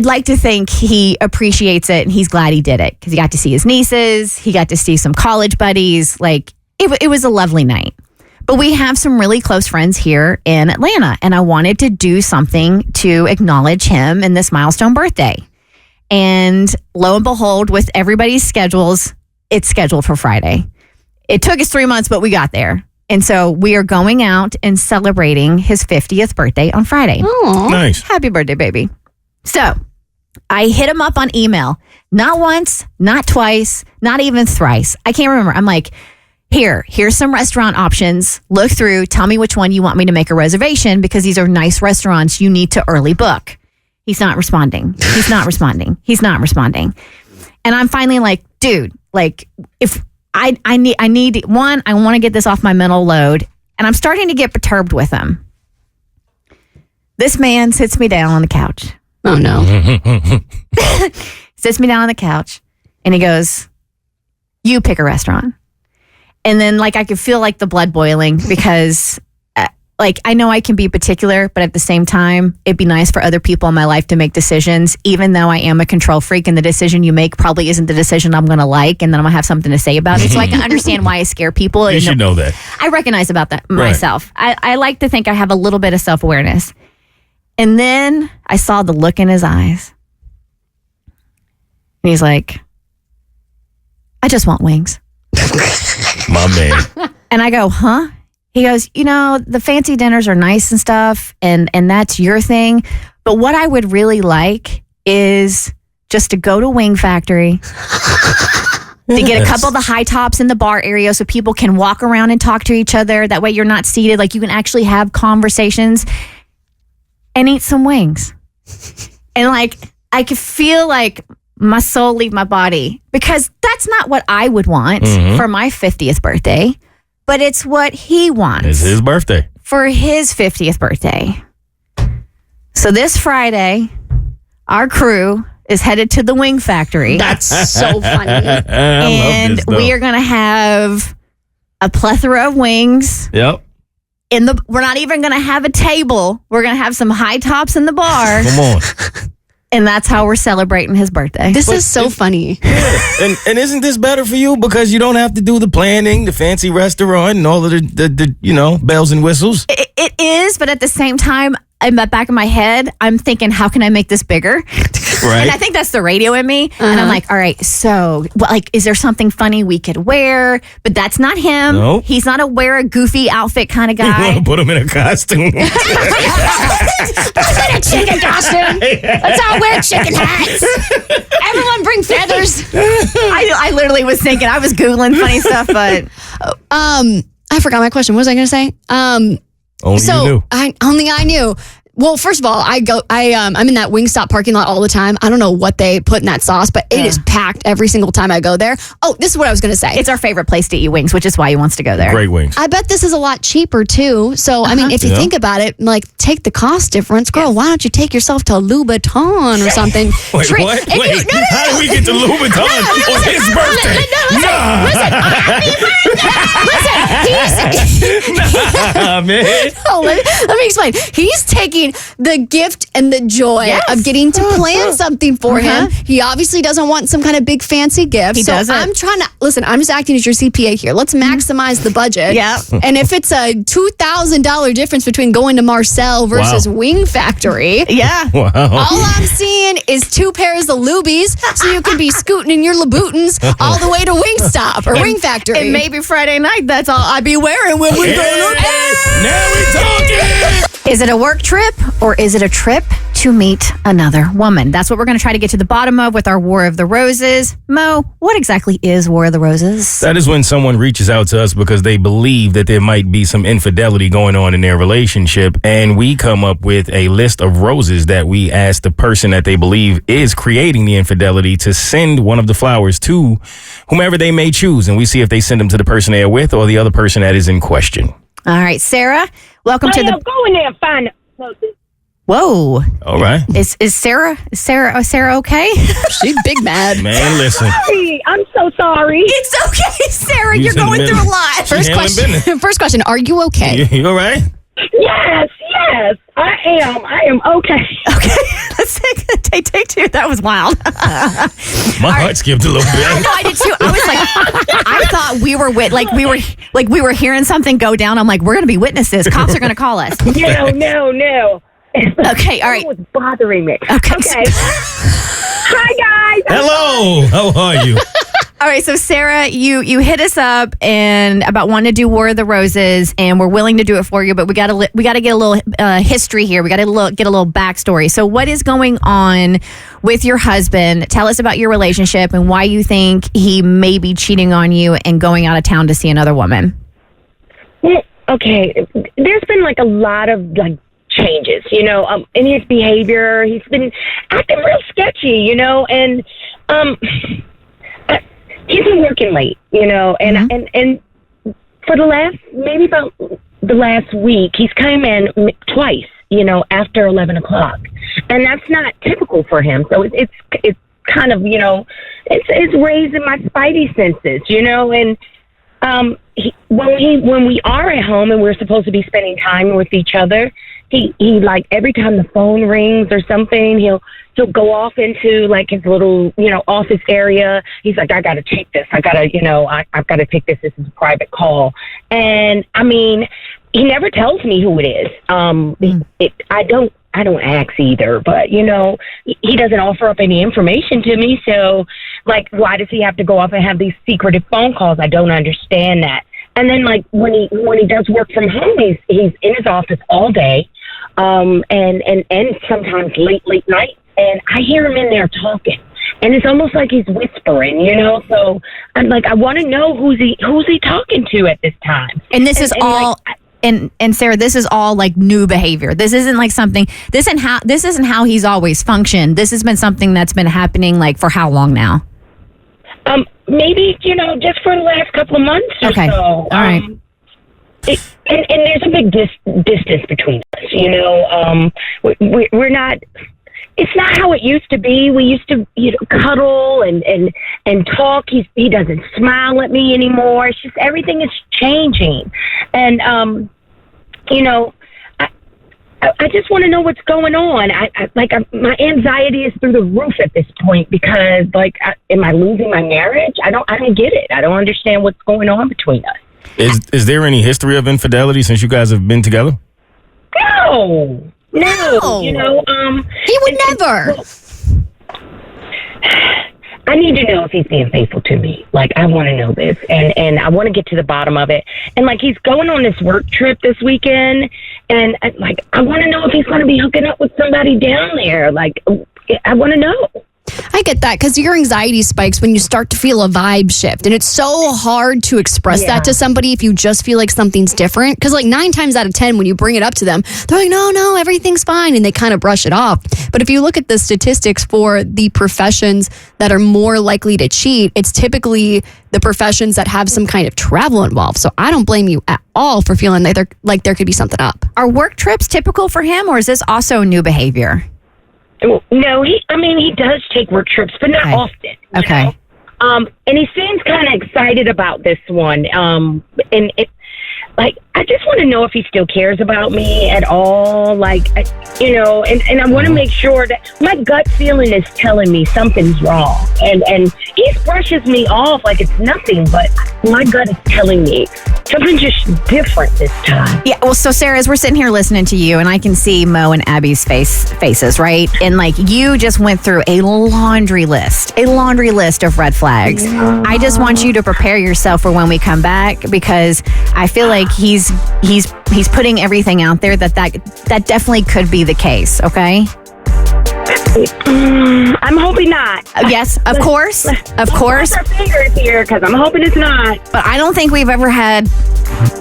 like to think he appreciates it and he's glad he did it because he got to see his nieces. He got to see some college buddies. It was a lovely night. But we have some really close friends here in Atlanta, and I wanted to do something to acknowledge him in this milestone birthday. And lo and behold, with everybody's schedules, it's scheduled for Friday. It took us 3 months, but we got there. And so we are going out and celebrating his 50th birthday on Friday. Oh, nice. Happy birthday, baby. So I hit him up on email, not once, not twice, not even thrice. I can't remember. I'm like, here's some restaurant options. Look through, tell me which one you want me to make a reservation because these are nice restaurants you need to early book. He's not responding. He's not responding. He's not responding. And I'm finally like, dude, if I need one, I want to get this off my mental load. And I'm starting to get perturbed with him. This man sits me down on the couch. Oh no. Sits me down on the couch and he goes, you pick a restaurant. And then I could feel the blood boiling because I know I can be particular, but at the same time, it'd be nice for other people in my life to make decisions, even though I am a control freak and the decision you make probably isn't the decision I'm going to like. And then I'm going to have something to say about it. So I can understand why I scare people. You should know that. I recognize about that myself. I like to think I have a little bit of self-awareness. And then I saw the look in his eyes. And he's like, I just want wings. My man. And I go, huh? He goes, the fancy dinners are nice and stuff, and that's your thing. But what I would really like is just to go to Wing Factory, to get a couple of the high tops in the bar area so people can walk around and talk to each other. That way you're not seated. You can actually have conversations and eat some wings. And I could feel my soul leave my body because that's not what I would want for my 50th birthday, but it's what he wants. It's his birthday. For his 50th birthday. So this Friday, our crew is headed to the Wing Factory. That's so funny. And we are going to have a plethora of wings. Yep. We're not even going to have a table. We're going to have some high tops in the bar. Come on. And that's how we're celebrating his birthday. This is so funny. Yeah. And isn't this better for you because you don't have to do the planning, the fancy restaurant, and all of the bells and whistles? It is, but at the same time, in the back of my head, I'm thinking, how can I make this bigger? Right. And I think that's the radio in me. And I'm like, all right, so is there something funny we could wear? But that's not him. Nope. He's not a wear a goofy outfit kind of guy. You want to put him in a costume? Put him in a chicken costume. Let's all wear chicken hats. Everyone bring feathers. I literally was thinking, I was Googling funny stuff, but I forgot my question. What was I going to say? Only you knew. Only I knew. Well, first of all, I'm in that Wingstop parking lot all the time. I don't know what they put in that sauce, but it is packed every single time I go there. Oh, this is what I was going to say. It's our favorite place to eat wings, which is why he wants to go there. Great wings. I bet this is a lot cheaper too. So, I mean, if you think about it, like take the cost difference. Girl, why don't you take yourself to Louboutin or something? Wait, what? Wait, how do we get to Louboutin on his birthday? Man. Oh, let me explain. He's taking the gift and the joy of getting to plan something for him. He obviously doesn't want some kind of big fancy gift. He doesn't. I'm trying to listen. I'm just acting as your CPA here. Let's maximize the budget. Yeah. And if it's a $2,000 difference between going to Marcel versus Wing Factory, Wow. all I'm seeing is 2 pairs of Lubies, so you can be scooting in your Laboutins all the way to Wingstop or Wing Factory. And maybe Friday night, that's all I'd be wearing when we go to bed. Now we talking. Is it a work trip or is it a trip to meet another woman? That's what we're going to try to get to the bottom of with our War of the Roses. Mo, what exactly is War of the Roses? That is when someone reaches out to us because they believe that there might be some infidelity going on in their relationship. And we come up with a list of roses that we ask the person that they believe is creating the infidelity to send one of the flowers to whomever they may choose. And we see if they send them to the person they are with or the other person that is in question. All right, Sarah, welcome to the... Go in there and find it. Whoa. All right. Is Sarah okay? She's big mad. Man, listen. Sorry, I'm so sorry. It's okay, Sarah. You're in the going middle. through a lot. First question, are you okay? You all right? Yes, I am okay. Okay, let's take 2. That was wild. My heart skipped a little bit. I know, I did too. I was like, I thought we were hearing something go down. I'm like, we're gonna be witnesses. Cops are gonna call us. No. Okay, all right. It was bothering me. Okay. Hi, guys. Hello. How are you? All right, so Sarah, you hit us up and about wanting to do War of the Roses, and we're willing to do it for you, but we got to get a little history here. We got to get a little backstory. So, what is going on with your husband? Tell us about your relationship and why you think he may be cheating on you and going out of town to see another woman. Okay, there's been like a lot of changes, in his behavior. He's been acting real sketchy, and he's been working late, and for the last week, he's come in twice, after 11 o'clock, and that's not typical for him. So it's kind of, it's raising my spidey senses, and when we are at home and we're supposed to be spending time with each other, he like every time the phone rings or something, he'll go off into like his little, office area. He's like, I got to take this. I've got to take this. This is a private call. And I mean, he never tells me who it is. I don't ask either, but he doesn't offer up any information to me. So like, why does he have to go off and have these secretive phone calls? I don't understand that. And then like when he does work from home, he's in his office all day. And sometimes late night, and I hear him in there talking, and it's almost like he's whispering, So I'm like, I want to know who's he talking to at this time. And this is all. And Sarah, this is all like new behavior. This isn't like something. This isn't how he's always functioned. This has been something that's been happening like for how long now? Maybe just for the last couple of months or so. All right. And there's a big distance between us. We're not. It's not how it used to be. We used to, cuddle and talk. He doesn't smile at me anymore. It's just everything is changing, and I just want to know what's going on. My anxiety is through the roof at this point because, am I losing my marriage? I don't get it. I don't understand what's going on between us. Is there any history of infidelity since you guys have been together? No. He would never. I need to know if he's being faithful to me. I want to know this, and I want to get to the bottom of it. And he's going on this work trip this weekend, and I want to know if he's going to be hooking up with somebody down there. I want to know. I get that because your anxiety spikes when you start to feel a vibe shift. And it's so hard to express that to somebody if you just feel like something's different. Because like 9 times out of 10, when you bring it up to them, they're like, no, everything's fine. And they kind of brush it off. But if you look at the statistics for the professions that are more likely to cheat, it's typically the professions that have some kind of travel involved. So I don't blame you at all for feeling like there could be something up. Are work trips typical for him, or is this also new behavior? No, he does take work trips, but not often. Okay. You know? And he seems kind of excited about this one. And I just want to know if he still cares about me at all. Like, and I want to make sure that my gut feeling is telling me something's wrong. And he brushes me off like it's nothing, but my gut is telling me something's just different this time. Yeah, well, so Sarah, as we're sitting here listening to you, and I can see Mo and Abby's faces, right? And like you just went through a laundry list of red flags. I just want you to prepare yourself for when we come back, because I feel like he's putting everything out there that definitely could be the case. Okay. I'm hoping not. Yes, of course. Cross our fingers here, because I'm hoping it's not. But I don't think we've ever had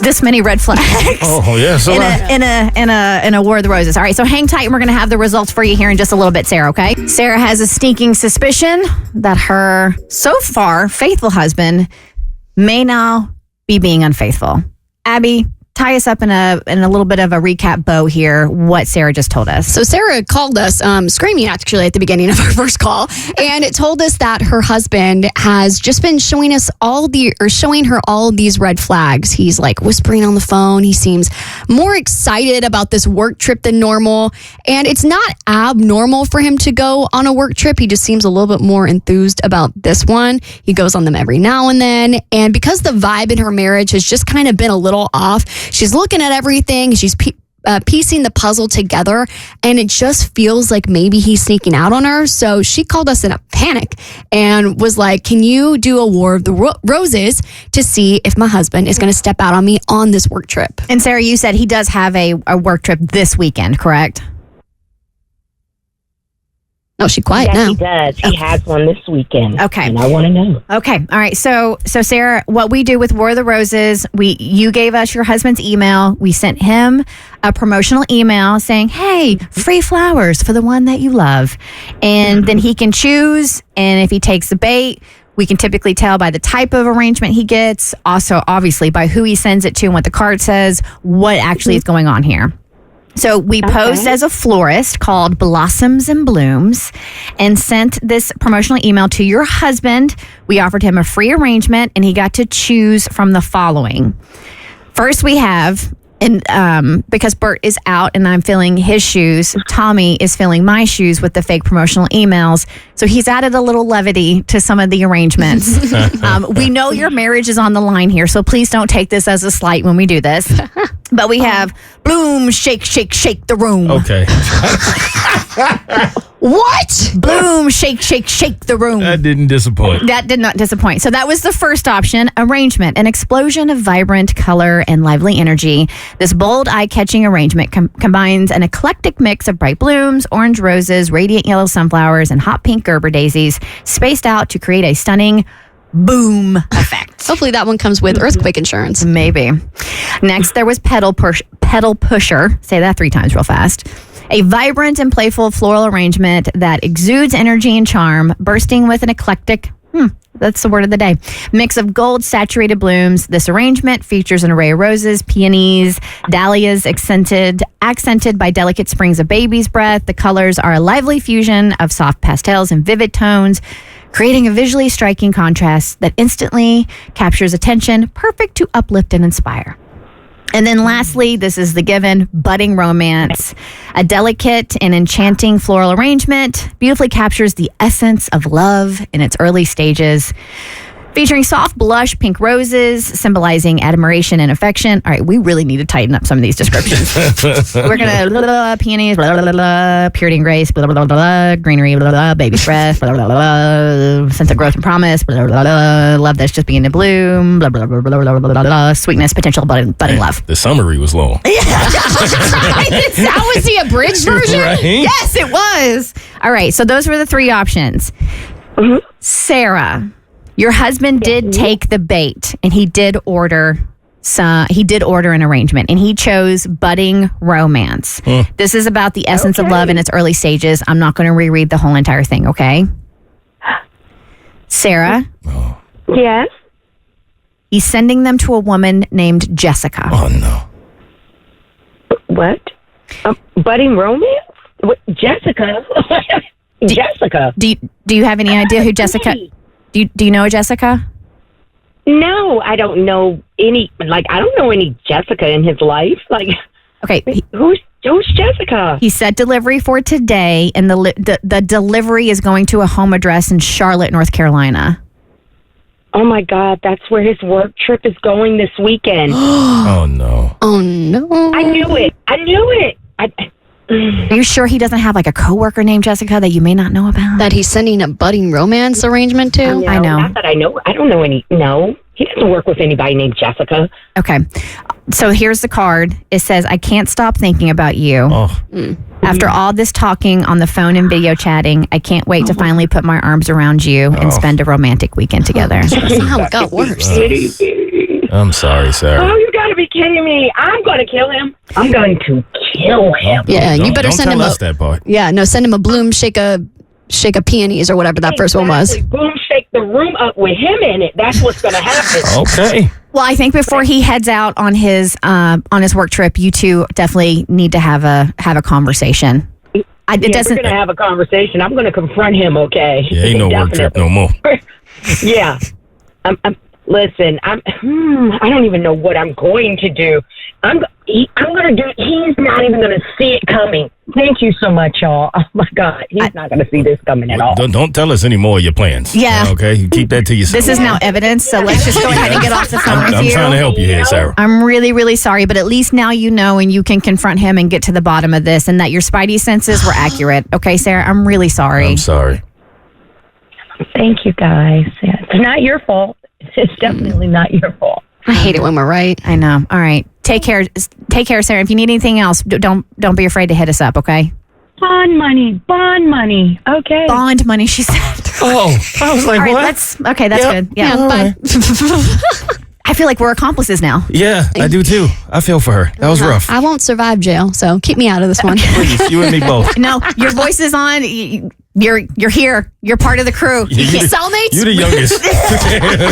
this many red flags. Oh yeah, so in a War of the Roses. All right, so hang tight, and we're going to have the results for you here in just a little bit, Sarah. Okay. Sarah has a sneaking suspicion that her so far faithful husband may now be being unfaithful. Abby, tie us up in a little bit of a recap bow here, what Sarah just told us. So Sarah called us, screaming actually at the beginning of our first call, and it told us that her husband has just been showing her all of these red flags. He's like whispering on the phone. He seems more excited about this work trip than normal, and it's not abnormal for him to go on a work trip. He just seems a little bit more enthused about this one. He goes on them every now and then, and because the vibe in her marriage has just kind of been a little off, she's looking at everything. She's piecing the puzzle together, and it just feels like maybe he's sneaking out on her. So she called us in a panic and was like, can you do a War of the Roses to see if my husband is going to step out on me on this work trip? And Sarah, you said he does have a work trip this weekend, correct? No, she's quiet now. He does. He has one this weekend. Okay. And I want to know. Okay. All right. So Sarah, what we do with War of the Roses, you gave us your husband's email. We sent him a promotional email saying, hey, free flowers for the one that you love. And then he can choose. And if he takes the bait, we can typically tell by the type of arrangement he gets. Also, obviously, by who he sends it to and what the card says, what actually is going on here. So we posed as a florist called Blossoms and Blooms and sent this promotional email to your husband. We offered him a free arrangement, and he got to choose from the following. First, we have, and because Bert is out and I'm filling his shoes, Tommy is filling my shoes with the fake promotional emails. So he's added a little levity to some of the arrangements. We know your marriage is on the line here, so please don't take this as a slight when we do this. But we have Bloom, shake, shake, shake the room. okay. What? Bloom, shake, shake, shake the room. That didn't disappoint. That did not disappoint. So that was the first option, arrangement, an explosion of vibrant color and lively energy. This bold, eye-catching arrangement combines an eclectic mix of bright blooms, orange roses, radiant yellow sunflowers, and hot pink Gerber daisies, spaced out to create a stunning boom effect. Hopefully that one comes with earthquake insurance. Maybe. Next, there was Pedal Pusher. Say that 3 times real fast. A vibrant and playful floral arrangement that exudes energy and charm, bursting with an eclectic, that's the word of the day, mix of gold saturated blooms. This arrangement features an array of roses, peonies, dahlias, accented by delicate springs of baby's breath. The colors are a lively fusion of soft pastels and vivid tones, creating a visually striking contrast that instantly captures attention, perfect to uplift and inspire. And then lastly, this is the given, budding romance. A delicate and enchanting floral arrangement beautifully captures the essence of love in its early stages. Featuring soft blush, pink roses, symbolizing admiration and affection. All right, we really need to tighten up some of these descriptions. We're going to peonies, blah, blah, blah, blah, purity and grace, blah, blah, blah, blah, greenery, blah, blah, blah, baby's breath, blah, blah, blah, blah, sense of growth and promise, blah, blah, blah, blah, love that's just beginning to bloom, blah, blah, blah, blah, blah, blah, blah, blah, sweetness, potential, budding love. The summary was long. That was the abridged version? Right? Yes, it was. All right, so those were the three options. Mm-hmm. Sarah, your husband did take the bait, and he did order an arrangement, and he chose budding romance. This is about the essence of love in its early stages. I'm not going to reread the whole entire thing, okay? Sarah? Yes. He's sending them to a woman named Jessica. Oh, no. What? Budding romance? What, Jessica? Jessica. Do you have any idea who Jessica... Do you know Jessica? No, I don't know any. Like, I don't know any Jessica in his life. Like, Okay. who's Jessica? He set delivery for today, and the delivery is going to a home address in Charlotte, North Carolina. Oh my God, that's where his work trip is going this weekend. Oh, no. Oh, no. I knew it. Are you sure he doesn't have like a coworker named Jessica that you may not know about? That he's sending a budding romance arrangement to? I know. Not that I know. I don't know any. No, he doesn't work with anybody named Jessica. Okay. So here's the card. It says, I can't stop thinking about you. Oh. After all this talking on the phone and video chatting, I can't wait to finally put my arms around you and spend a romantic weekend together. That's not how it got worse. I'm sorry, Sarah. Oh, you gotta be kidding me. I'm gonna kill him. I'm going to kill him. Yeah, you better don't send tell him us that part. Yeah, no, send him a bloom, shake a peonies or whatever that first one was. Exactly. Boom, shake the room up with him in it. That's what's gonna happen. Okay. Well, I think before he heads out on his work trip, you two definitely need to have a conversation. We're gonna have a conversation. I'm gonna confront him. Okay. Yeah, ain't no work trip no more. Yeah. Listen, I don't even know what I'm going to do. I'm going to do. He's not even going to see it coming. Thank you so much, y'all. Oh my God, he's not going to see this coming at all. Don't tell us any more of your plans. Yeah. Okay, you keep that to yourself. This is now evidence, so let's just go ahead and get off the phone with I'm you. trying to help you here, Sarah. I'm really, really sorry, but at least now you know and you can confront him and get to the bottom of this and that your spidey senses were accurate. Okay, Sarah? I'm really sorry. I'm sorry. Thank you, guys. Yeah, it's not your fault. It's definitely not your fault. I hate it when we're right. I know. All right. Take care, Sarah. If you need anything else, don't be afraid to hit us up, okay? Bond money. Okay. Bond money, she said. Oh, I was like, All right, what? okay, that's good. Yeah. All Bye. I feel like we're accomplices now. Yeah, I do too. I feel for her. That was rough. I won't survive jail, so keep me out of this one. Please, you and me both. No, your voice is on. You're here. You're part of the crew. Cellmates? You the youngest.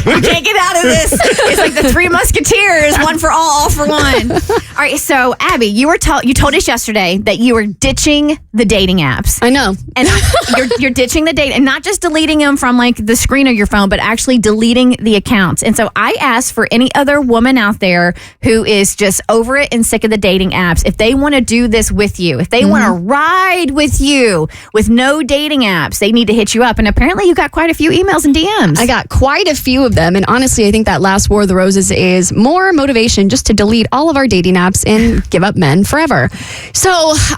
You can't get out of this. It's like the Three Musketeers, one for all for one. All right, so Abby, you told us yesterday that you were ditching the dating apps. I know. And you're ditching the date and not just deleting them from like the screen of your phone, but actually deleting the accounts. And so I asked for any other woman out there who is just over it and sick of the dating apps, if they want to do this with you, if they want to ride with you with no dating apps, they need to hit you up. And apparently you got quite a few emails and DMs. I got quite a few of them. And honestly, I think that last War of the Roses is more motivation just to delete all of our dating apps and give up men forever. So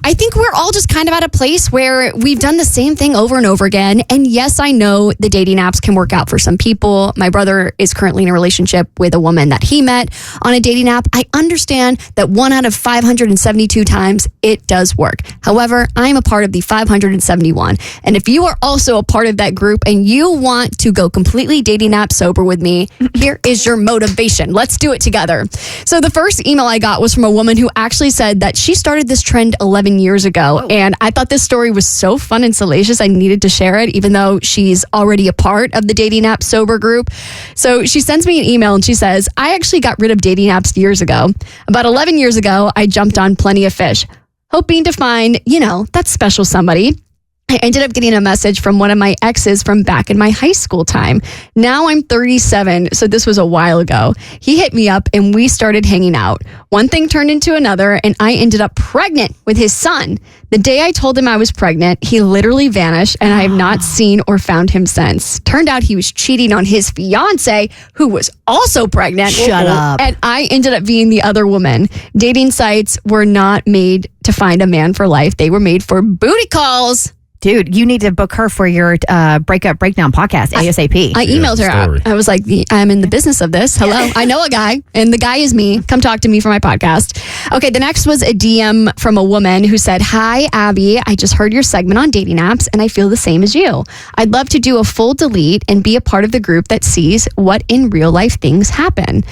I think we're all just kind of at a place where we've done the same thing over and over again. And yes, I know the dating apps can work out for some people. My brother is currently in a relationship with a woman that he met on a dating app. I understand that 1 out of 572 times it does work. However, I'm a part of the 571. And if you are also a part of that group and you want to go completely dating app sober with me, here is your motivation. Let's do it together. So the first email I got was from a woman who actually said that she started this trend 11 years ago. And I thought this story was so fun and salacious, I needed to share it, even though she's already a part of the dating app sober group. So she sends me an email and she says, I actually got rid of dating apps years ago. About 11 years ago, I jumped on Plenty of Fish, hoping to find, that special somebody. I ended up getting a message from one of my exes from back in my high school time. Now I'm 37, so this was a while ago. He hit me up and we started hanging out. One thing turned into another and I ended up pregnant with his son. The day I told him I was pregnant, he literally vanished and I have not seen or found him since. Turned out he was cheating on his fiance, who was also pregnant. Shut up. And I ended up being the other woman. Dating sites were not made to find a man for life. They were made for booty calls. Dude, you need to book her for your breakup breakdown podcast ASAP. I emailed her. story. I was like, I'm in the business of this. Hello. I know a guy, and the guy is me. Come talk to me for my podcast. Okay, the next was a DM from a woman who said, "Hi, Abby. I just heard your segment on dating apps, and I feel the same as you. I'd love to do a full delete and be a part of the group that sees what in real life things happen.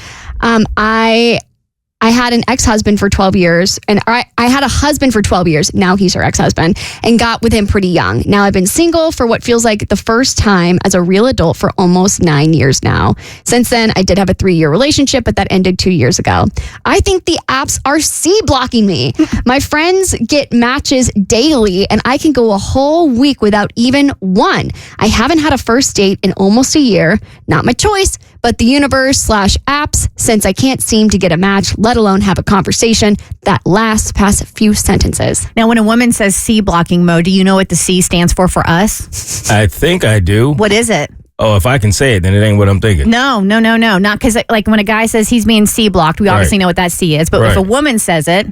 I had an ex-husband for 12 years, and I had a husband for 12 years. Now he's her ex-husband, and got with him pretty young. Now I've been single for what feels like the first time as a real adult for almost 9 years now. Since then, I did have a 3-year relationship, but that ended 2 years ago. I think the apps are C-blocking me. My friends get matches daily, and I can go a whole week without even one. I haven't had a first date in almost a year. Not my choice, but the universe/apps, since I can't seem to get a match, let alone have a conversation that lasts past a few sentences." Now, when a woman says C blocking mode, do you know what the C stands for us? I think I do. What is it? Oh, if I can say it, then it ain't what I'm thinking. No. Not because, like, when a guy says he's being C blocked, we obviously know what that C is. But if Right. a woman says it,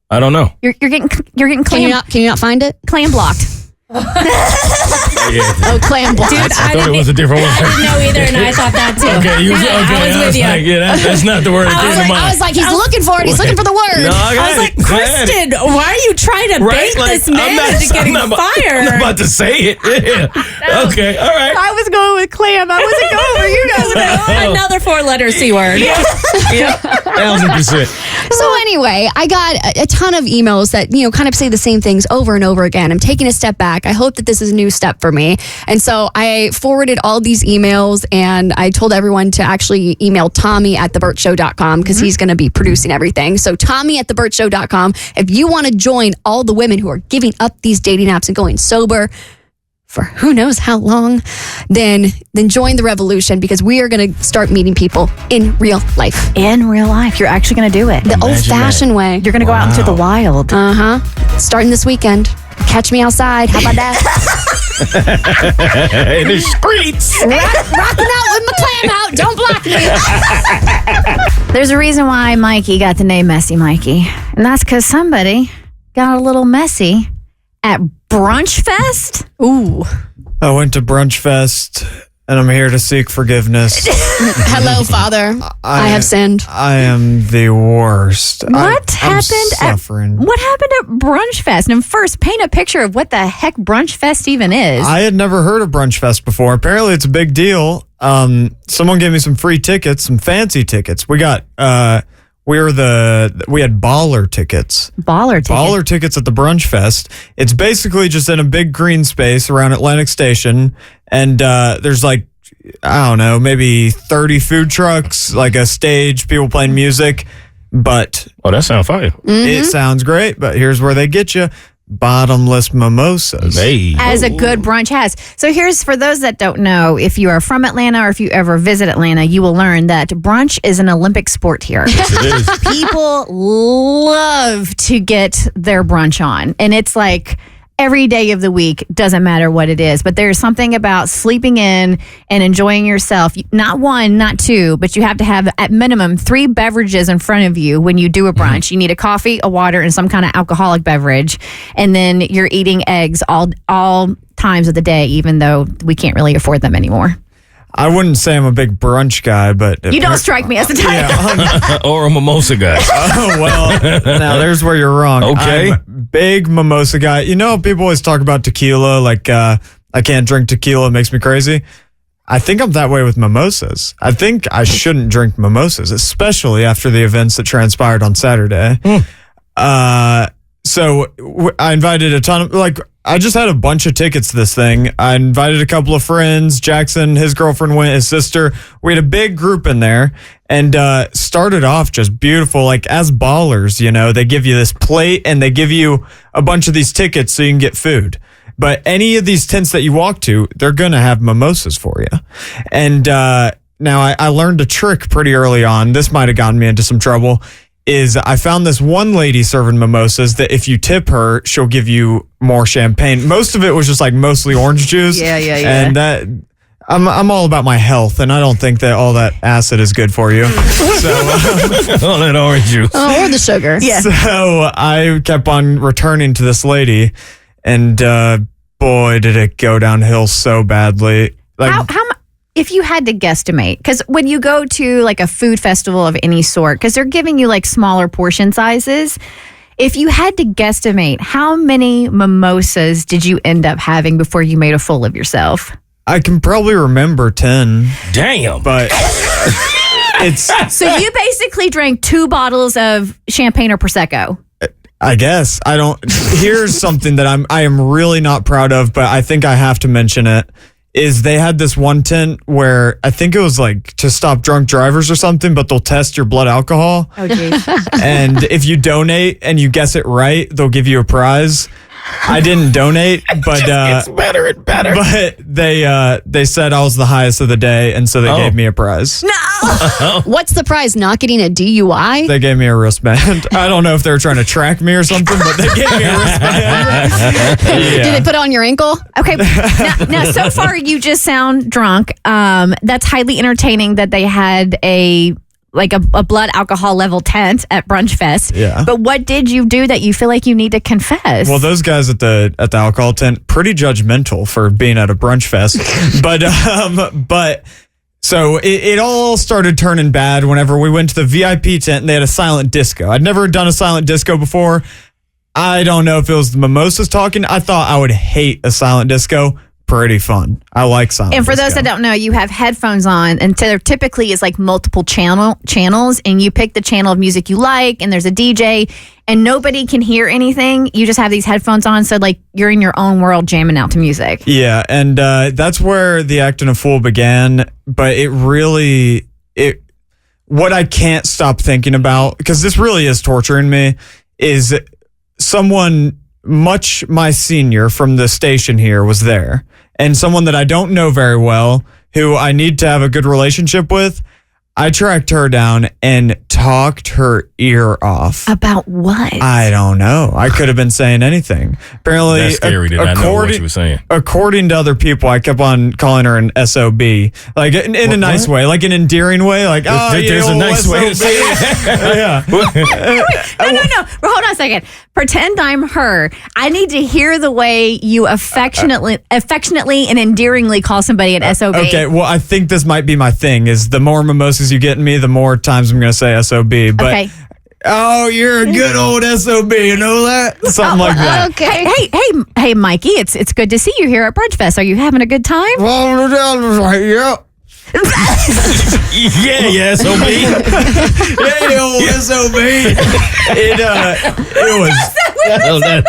I don't know. you're getting Can you not find it? clam blocked. Yeah. Oh, clam block. Dude, I thought it was a different I word. didn't know either, and I thought that too. Okay, you okay? I was with you. Like, yeah, that's not the word that came to mind. I was like, he's looking for it. He's looking for the word. No, I was like, Kristen, why are you trying to bait this man into getting I'm fired? not about to say it. Yeah. Okay, all right. I was going with clam. I wasn't going for you guys. Another 4-letter C word. Yeah, 1,000%. So anyway, I got a ton of emails that, kind of say the same things over and over again. I'm taking a step back. I hope that this is a new step for me. And so I forwarded all these emails and I told everyone to actually email Tommy at thebertshow.com because he's going to be producing everything. So Tommy at thebertshow.com, if you want to join all the women who are giving up these dating apps and going sober for who knows how long, then join the revolution because we are going to start meeting people in real life. In real life, you're actually going to do it. The old-fashioned way. You're going to go out into the wild. Starting this weekend. Catch me outside. How about that? In the streets. Rocking out with my clam out. Don't block me. There's a reason why Mikey got the name Messy Mikey, and that's because somebody got a little messy at Brunchfest. Ooh. I went to Brunchfest and I'm here to seek forgiveness. Hello, Father. I have sinned. I am the worst. What happened suffering. What happened at Brunchfest? And first, paint a picture of what the heck Brunchfest even is. I had never heard of Brunchfest before. Apparently, it's a big deal. Someone gave me some free tickets, some fancy tickets. We got we had baller tickets. Baller tickets at the Brunchfest. It's basically just in a big green space around Atlantic Station, and there's like, I don't know, maybe 30 food trucks, like a stage, people playing music. But Oh, that sounds fire. it sounds great. But here's where they get you: bottomless mimosas. Hey. As a good brunch has. So here's, for those that don't know, if you are from Atlanta or if you ever visit Atlanta, you will learn that brunch is an Olympic sport here. It is. People love to get their brunch on. And it's like every day of the week, doesn't matter what it is. But there's something about sleeping in and enjoying yourself. Not one, not two, but you have to have at minimum 3 beverages in front of you when you do a brunch. You need a coffee, a water, and some kind of alcoholic beverage. And then you're eating eggs all times of the day, even though we can't really afford them anymore. I wouldn't say I'm a big brunch guy, but You don't strike me as the type. Or a mimosa guy. Oh, well, now there's where you're wrong. Okay. I'm a big mimosa guy. You know, people always talk about tequila, like I can't drink tequila, it makes me crazy. I think I'm that way with mimosas. I think I shouldn't drink mimosas, especially after the events that transpired on Saturday. So I invited a ton of, I just had a bunch of tickets to this thing. I invited a couple of friends. Jackson, his girlfriend went, his sister. We had a big group in there and started off just beautiful. Like, as ballers, they give you this plate and they give you a bunch of these tickets so you can get food. But any of these tents that you walk to, they're going to have mimosas for you. And now I learned a trick pretty early on. This might have gotten me into some trouble. Is I found this one lady serving mimosas that if you tip her, she'll give you more champagne. Most of it was just like mostly orange juice. Yeah. And that I'm all about my health, and I don't think that all that acid is good for you. So all that orange juice. Oh, or the sugar. Yeah. So I kept on returning to this lady, and boy, did it go downhill so badly. Like, if you had to guesstimate, because when you go to like a food festival of any sort, because they're giving you like smaller portion sizes, if you had to guesstimate, how many mimosas did you end up having before you made a fool of yourself? I can probably remember 10. Damn. But it's... So you basically drank 2 bottles of champagne or Prosecco. I guess. I don't... Here's something that I am really not proud of, but I think I have to mention it. Is they had this one tent where I think it was like to stop drunk drivers or something, but they'll test your blood alcohol. Oh, geez. And if you donate and you guess it right, they'll give you a prize. I didn't donate, but It's better and better. But they said I was the highest of the day, and so they gave me a prize. No. What's the prize? Not getting a DUI? They gave me a wristband. I don't know if they were trying to track me or something, but they gave me a wristband. Did they put it on your ankle? Okay. Now, so far you just sound drunk. That's highly entertaining that they had a blood alcohol level tent at Brunchfest. Yeah. But what did you do that you feel like you need to confess? Well, those guys at the alcohol tent, pretty judgmental for being at a brunch fest. but so it all started turning bad whenever we went to the VIP tent and they had a silent disco. I'd never done a silent disco before. I don't know if it was the mimosas talking. I thought I would hate a silent disco. Pretty fun. I like silent And for disco. those that don't know, you have headphones on, and there typically is like multiple channels, and you pick the channel of music you like, and there's a DJ, and nobody can hear anything. You just have these headphones on, so like you're in your own world jamming out to music. Yeah, and that's where the acting a fool began. But what I can't stop thinking about, because this really is torturing me, is someone much my senior from the station here was there, and someone that I don't know very well, who I need to have a good relationship with. I tracked her down and talked her ear off. About what? I don't know. I could have been saying anything. Apparently, That's scary that I know what you were saying. According to other people, I kept on calling her an SOB. Like in a nice way, like an endearing way. Like, oh, There's a nice way to say it. Yeah. No. Well, hold on a second. Pretend I'm her. I need to hear the way you affectionately and endearingly call somebody an SOB. Okay, well, I think this might be my thing, is the more mimosas you get in me, the more times I'm going to say SOB. But, Okay. oh, you're a good old SOB, you know that? Something like that. Okay. Hey, Mikey, it's good to see you here at Brunchfest. Are you having a good time? Yeah. Yeah, SOB. Hey, old SOB. It was...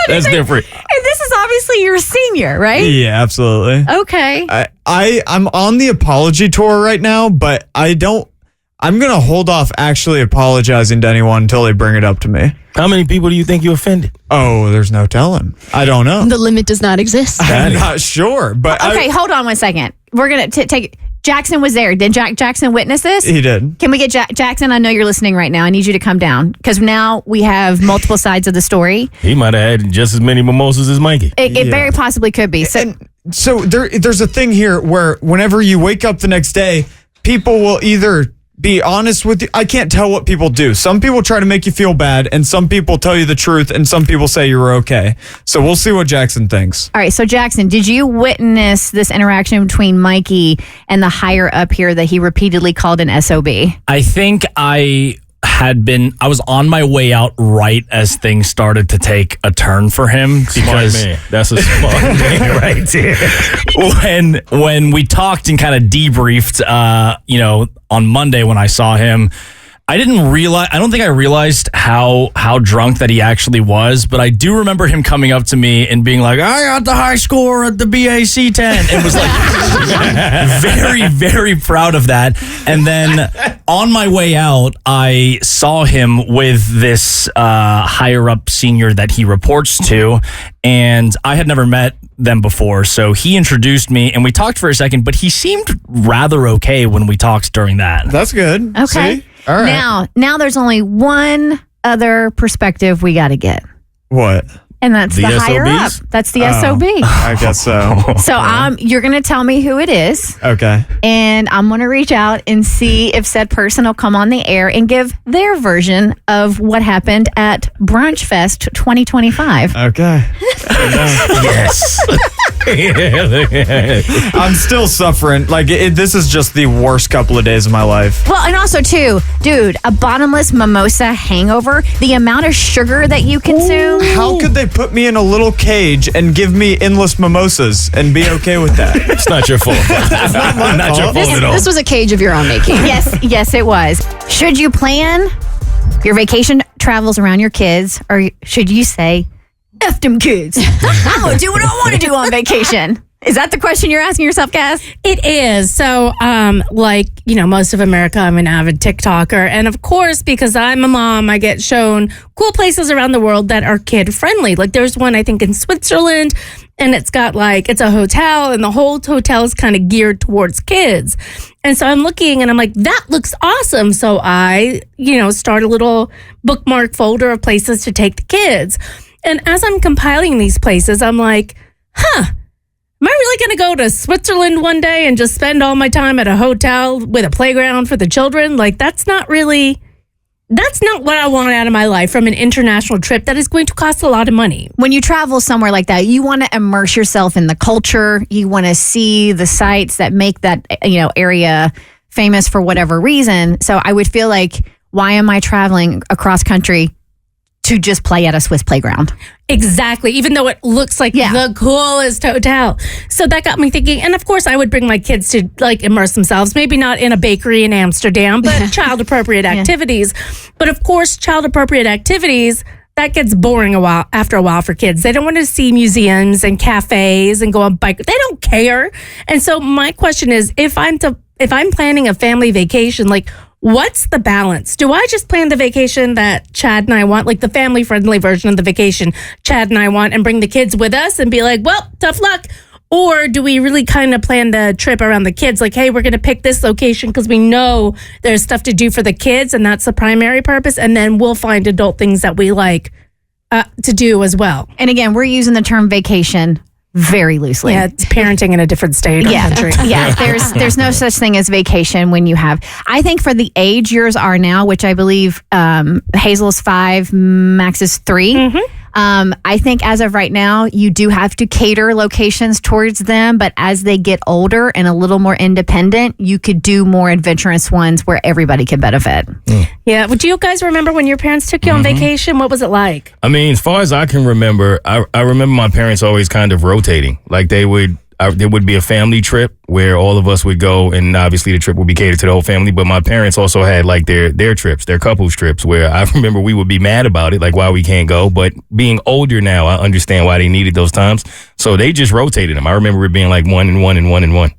That's different. And this is obviously your senior, right? Yeah, absolutely. Okay. I'm on the apology tour right now, but I'm going to hold off actually apologizing to anyone until they bring it up to me. How many people do you think you offended? Oh, there's no telling. I don't know. The limit does not exist. I'm not sure, but Okay, hold on one second. We're going to take... Jackson was there. Did Jackson witness this? He did. Can we get Jackson? I know you're listening right now. I need you to come down because now we have multiple sides of the story. He might have had just as many mimosas as Mikey. It very possibly could be. So, So there's a thing here where whenever you wake up the next day, people will either be honest with you. I can't tell what people do. Some people try to make you feel bad, and some people tell you the truth, and some people say you were okay. So we'll see what Jackson thinks. all right. So Jackson, did you witness this interaction between Mikey and the higher up here that he repeatedly called an SOB? I think I was on my way out right as things started to take a turn for him. Smart man. That's a smart man right there. When we talked and kind of debriefed, on Monday when I saw him, I don't think I realized how drunk that he actually was, but I do remember him coming up to me and being like, I got the high score at the BAC 10, and was like very, very proud of that. And then on my way out, I saw him with this higher up senior that he reports to, and I had never met them before. So he introduced me, and we talked for a second, but he seemed rather okay when we talked during that. That's good. Okay. See? All right. Now there's only one other perspective we got to get. What? And that's the higher up. SOBs? That's the SOB. I guess so. So you're going to tell me who it is. Okay. And I'm going to reach out and see if said person will come on the air and give their version of what happened at Brunchfest 2025. Okay. Yes. I'm still suffering. Like, this is just the worst couple of days of my life. Well, and also, too, dude, a bottomless mimosa hangover, the amount of sugar that you consume. How could they put me in a little cage and give me endless mimosas and be okay with that? It's not your fault. Not your fault at all. This was a cage of your own making. Yes, it was. Should you plan your vacation travels around your kids, or should you say, F them kids? I'm going to do what I want to do on vacation. Is that the question you're asking yourself, Cass? It is. So, most of America, I'm an avid TikToker. And of course, because I'm a mom, I get shown cool places around the world that are kid friendly. Like there's one, I think, in Switzerland, and it's got it's a hotel, and the whole hotel is kind of geared towards kids. And so I'm looking and I'm like, that looks awesome. So I, start a little bookmark folder of places to take the kids. And as I'm compiling these places, I'm like, am I really going to go to Switzerland one day and just spend all my time at a hotel with a playground for the children? That's not what I want out of my life from an international trip that is going to cost a lot of money. When you travel somewhere like that, you want to immerse yourself in the culture. You want to see the sites that make that, area famous for whatever reason. So I would feel like, why am I traveling across country to just play at a Swiss playground? Exactly, even though it looks like the coolest hotel. So that got me thinking. And of course, I would bring my kids to immerse themselves, maybe not in a bakery in Amsterdam, but child appropriate activities. But of course, child appropriate activities, that gets boring after a while for kids. They don't want to see museums and cafes and go on bike. They don't care. And so my question is, if I'm planning a family vacation, what's the balance? Do I just plan the vacation that Chad and I want, the family-friendly version of the vacation Chad and I want, and bring the kids with us and be like, well, tough luck? Or do we really kind of plan the trip around the kids? Hey, we're going to pick this location because we know there's stuff to do for the kids, and that's the primary purpose, and then we'll find adult things that we like to do as well. And again, we're using the term vacation very loosely. Yeah, it's parenting in a different state or country. Yeah, there's no such thing as vacation when you have. I think for the age yours are now, which I believe Hazel is 5, Max is 3. Mm-hmm. I think as of right now, you do have to cater locations towards them, but as they get older and a little more independent, you could do more adventurous ones where everybody can benefit. Yeah. Would you guys remember when your parents took you on vacation? What was it like? I mean, as far as I can remember, I remember my parents always kind of rotating. There would be a family trip where all of us would go, and obviously the trip would be catered to the whole family. But my parents also had their trips, their couples trips, where I remember we would be mad about it, why we can't go. But being older now, I understand why they needed those times. So they just rotated them. I remember it being 1 and 1 and 1 and 1.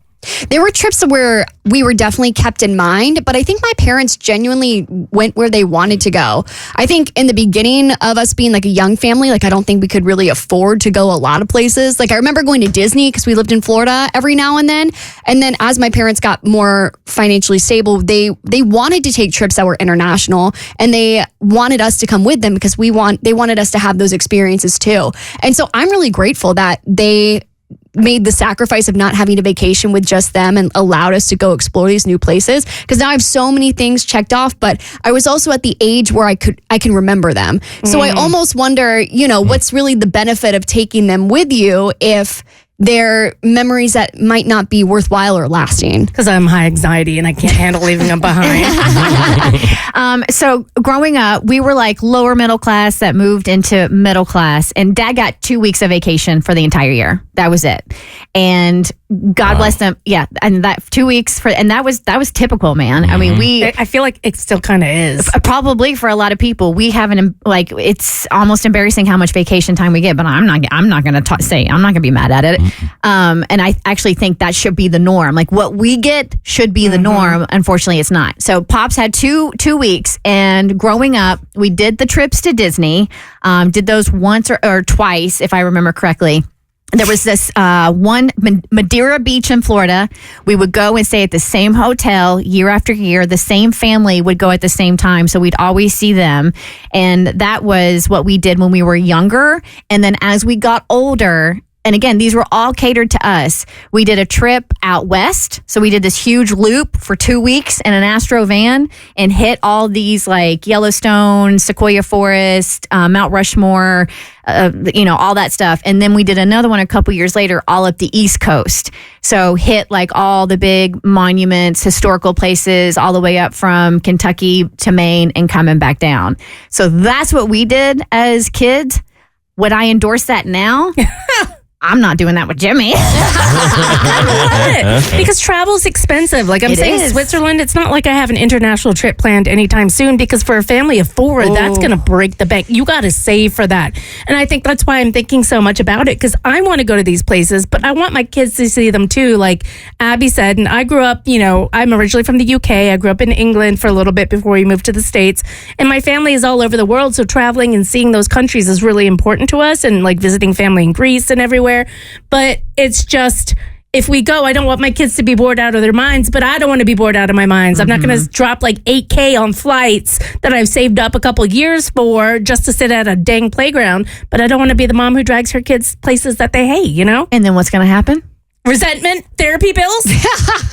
There were trips where we were definitely kept in mind, but I think my parents genuinely went where they wanted to go. I think in the beginning of us being a young family, I don't think we could really afford to go a lot of places. I remember going to Disney because we lived in Florida every now and then. And then as my parents got more financially stable, they wanted to take trips that were international, and they wanted us to come with them because they wanted us to have those experiences too. And so I'm really grateful that they made the sacrifice of not having a vacation with just them and allowed us to go explore these new places, because now I have so many things checked off, but I was also at the age where I can remember them. So I almost wonder, what's really the benefit of taking them with you if they're memories that might not be worthwhile or lasting? Because I'm high anxiety and I can't handle leaving them behind. So growing up, we were lower middle class that moved into middle class, and Dad got 2 weeks of vacation for the entire year. That was it. And God bless them. Yeah. And that 2 weeks that was typical, man. I mean, I feel like it still kind of is. Probably for a lot of people, we haven't, like, it's almost embarrassing how much vacation time we get, but I'm not going to say, I'm not going to be mad at it. And I actually think that should be the norm. Like, what we get should be the norm. Unfortunately, it's not. So Pops had two weeks, and growing up, we did the trips to Disney, did those once or twice, if I remember correctly. There was this one Madeira Beach in Florida. We would go and stay at the same hotel year after year. The same family would go at the same time, so we'd always see them. And that was what we did when we were younger. And then as we got older, and again, these were all catered to us. We did a trip out west. So we did this huge loop for 2 weeks in an Astro van and hit all these, like, Yellowstone, Sequoia Forest, Mount Rushmore, all that stuff. And then we did another one a couple years later, all up the East Coast. So hit, like, all the big monuments, historical places, all the way up from Kentucky to Maine and coming back down. So that's what we did as kids. Would I endorse that now? I'm not doing that with Jimmy. Because travel's expensive. Like I'm saying, Switzerland, it's not like I have an international trip planned anytime soon, because for a family of 4, that's going to break the bank. You got to save for that. And I think that's why I'm thinking so much about it, because I want to go to these places, but I want my kids to see them too. Like Abby said, and I grew up, I'm originally from the UK. I grew up in England for a little bit before we moved to the States. And my family is all over the world. So traveling and seeing those countries is really important to us, and like visiting family in Greece and everywhere. But it's just, if we go, I don't want my kids to be bored out of their minds, but I don't want to be bored out of my minds. I'm not going to drop like $8,000 on flights that I've saved up a couple years for just to sit at a dang playground. But I don't want to be the mom who drags her kids places that they hate, And then what's going to happen? Resentment, therapy bills.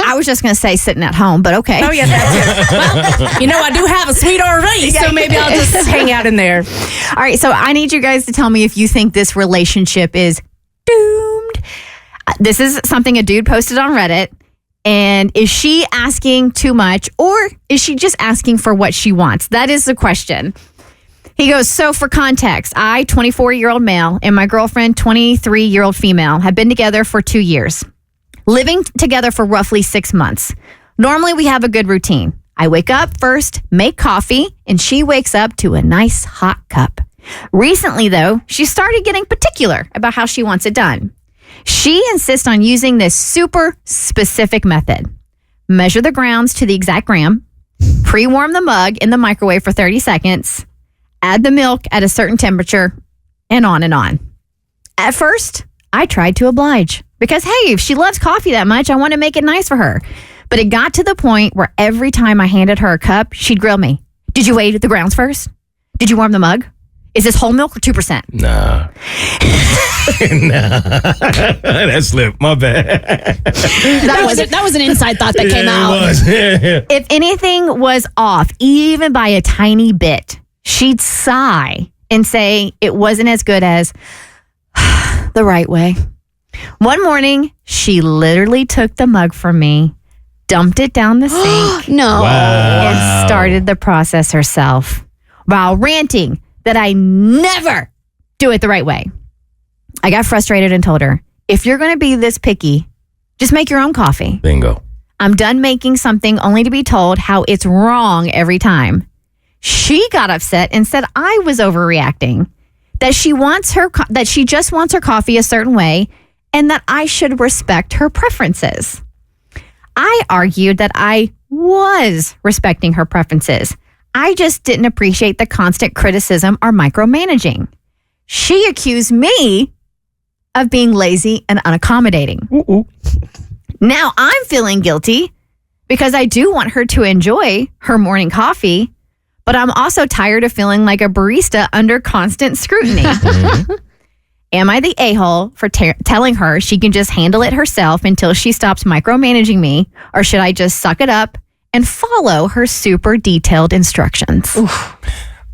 I was just going to say sitting at home, but okay. Oh, yeah, that's it. Well, I do have a sweet RV, so maybe I'll just hang out in there. All right, so I need you guys to tell me if you think this relationship is doomed. This is something a dude posted on Reddit. And is she asking too much, or is she just asking for what she wants? That is the question. He goes, so for context, I, 24-year-old male, and my girlfriend, 23-year-old female, have been together for 2 years, living together for roughly 6 months. Normally, we have a good routine. I wake up first, make coffee, and she wakes up to a nice hot cup. Recently, though, she started getting particular about how she wants it done. She insists on using this super specific method. Measure the grounds to the exact gram, pre-warm the mug in the microwave for 30 seconds, add the milk at a certain temperature, and on and on. At first, I tried to oblige because, hey, if she loves coffee that much, I want to make it nice for her. But it got to the point where every time I handed her a cup, she'd grill me. Did you weigh the grounds first? Did you warm the mug? Is this whole milk or 2%? Nah. That slipped. My bad. That was an inside thought that came out. It was. If anything was off, even by a tiny bit, she'd sigh and say it wasn't as good as the right way. One morning, she literally took the mug from me, dumped it down the sink, and started the process herself while ranting that I never do it the right way. I got frustrated and told her, if you're going to be this picky, just make your own coffee. Bingo. I'm done making something only to be told how it's wrong every time. She got upset and said I was overreacting, that she just wants her coffee a certain way, and that I should respect her preferences. I argued that I was respecting her preferences. I just didn't appreciate the constant criticism or micromanaging. She accused me of being lazy and unaccommodating. Now I'm feeling guilty because I do want her to enjoy her morning coffee, but I'm also tired of feeling like a barista under constant scrutiny. Am I the a-hole for telling her she can just handle it herself until she stops micromanaging me, or should I just suck it up and follow her super detailed instructions?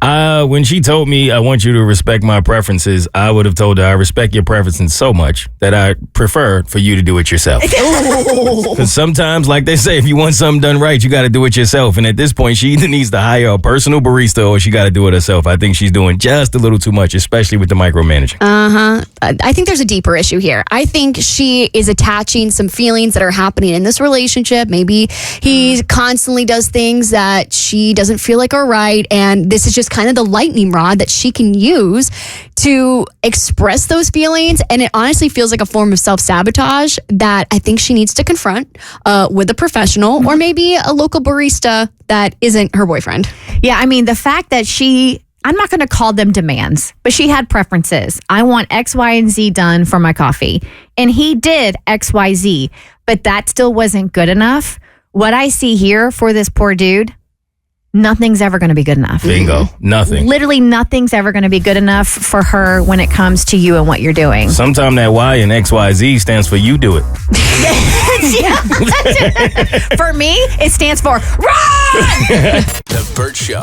When she told me I want you to respect my preferences, I would have told her I respect your preferences so much that I prefer for you to do it yourself. Because sometimes, like they say, if you want something done right, you got to do it yourself. And at this point, she either needs to hire a personal barista or she got to do it herself. I think she's doing just a little too much, especially with the micromanaging. I think there's a deeper issue here. I think she is attaching some feelings that are happening in this relationship. Maybe he constantly does things that she doesn't feel like are right. And this is just kind of the lightning rod that she can use to express those feelings. And it honestly feels like a form of self-sabotage that I think she needs to confront with a professional or maybe a local barista that isn't her boyfriend. Yeah, I mean, the fact that I'm not going to call them demands, but she had preferences. I want X, Y, and Z done for my coffee. And he did X, Y, Z, but that still wasn't good enough. What I see here for this poor dude, nothing's ever going to be good enough. Bingo. Nothing. Literally nothing's ever going to be good enough for her when it comes to you and what you're doing. Sometimes that Y in XYZ stands for you do it. For me, it stands for run! The Bert Show.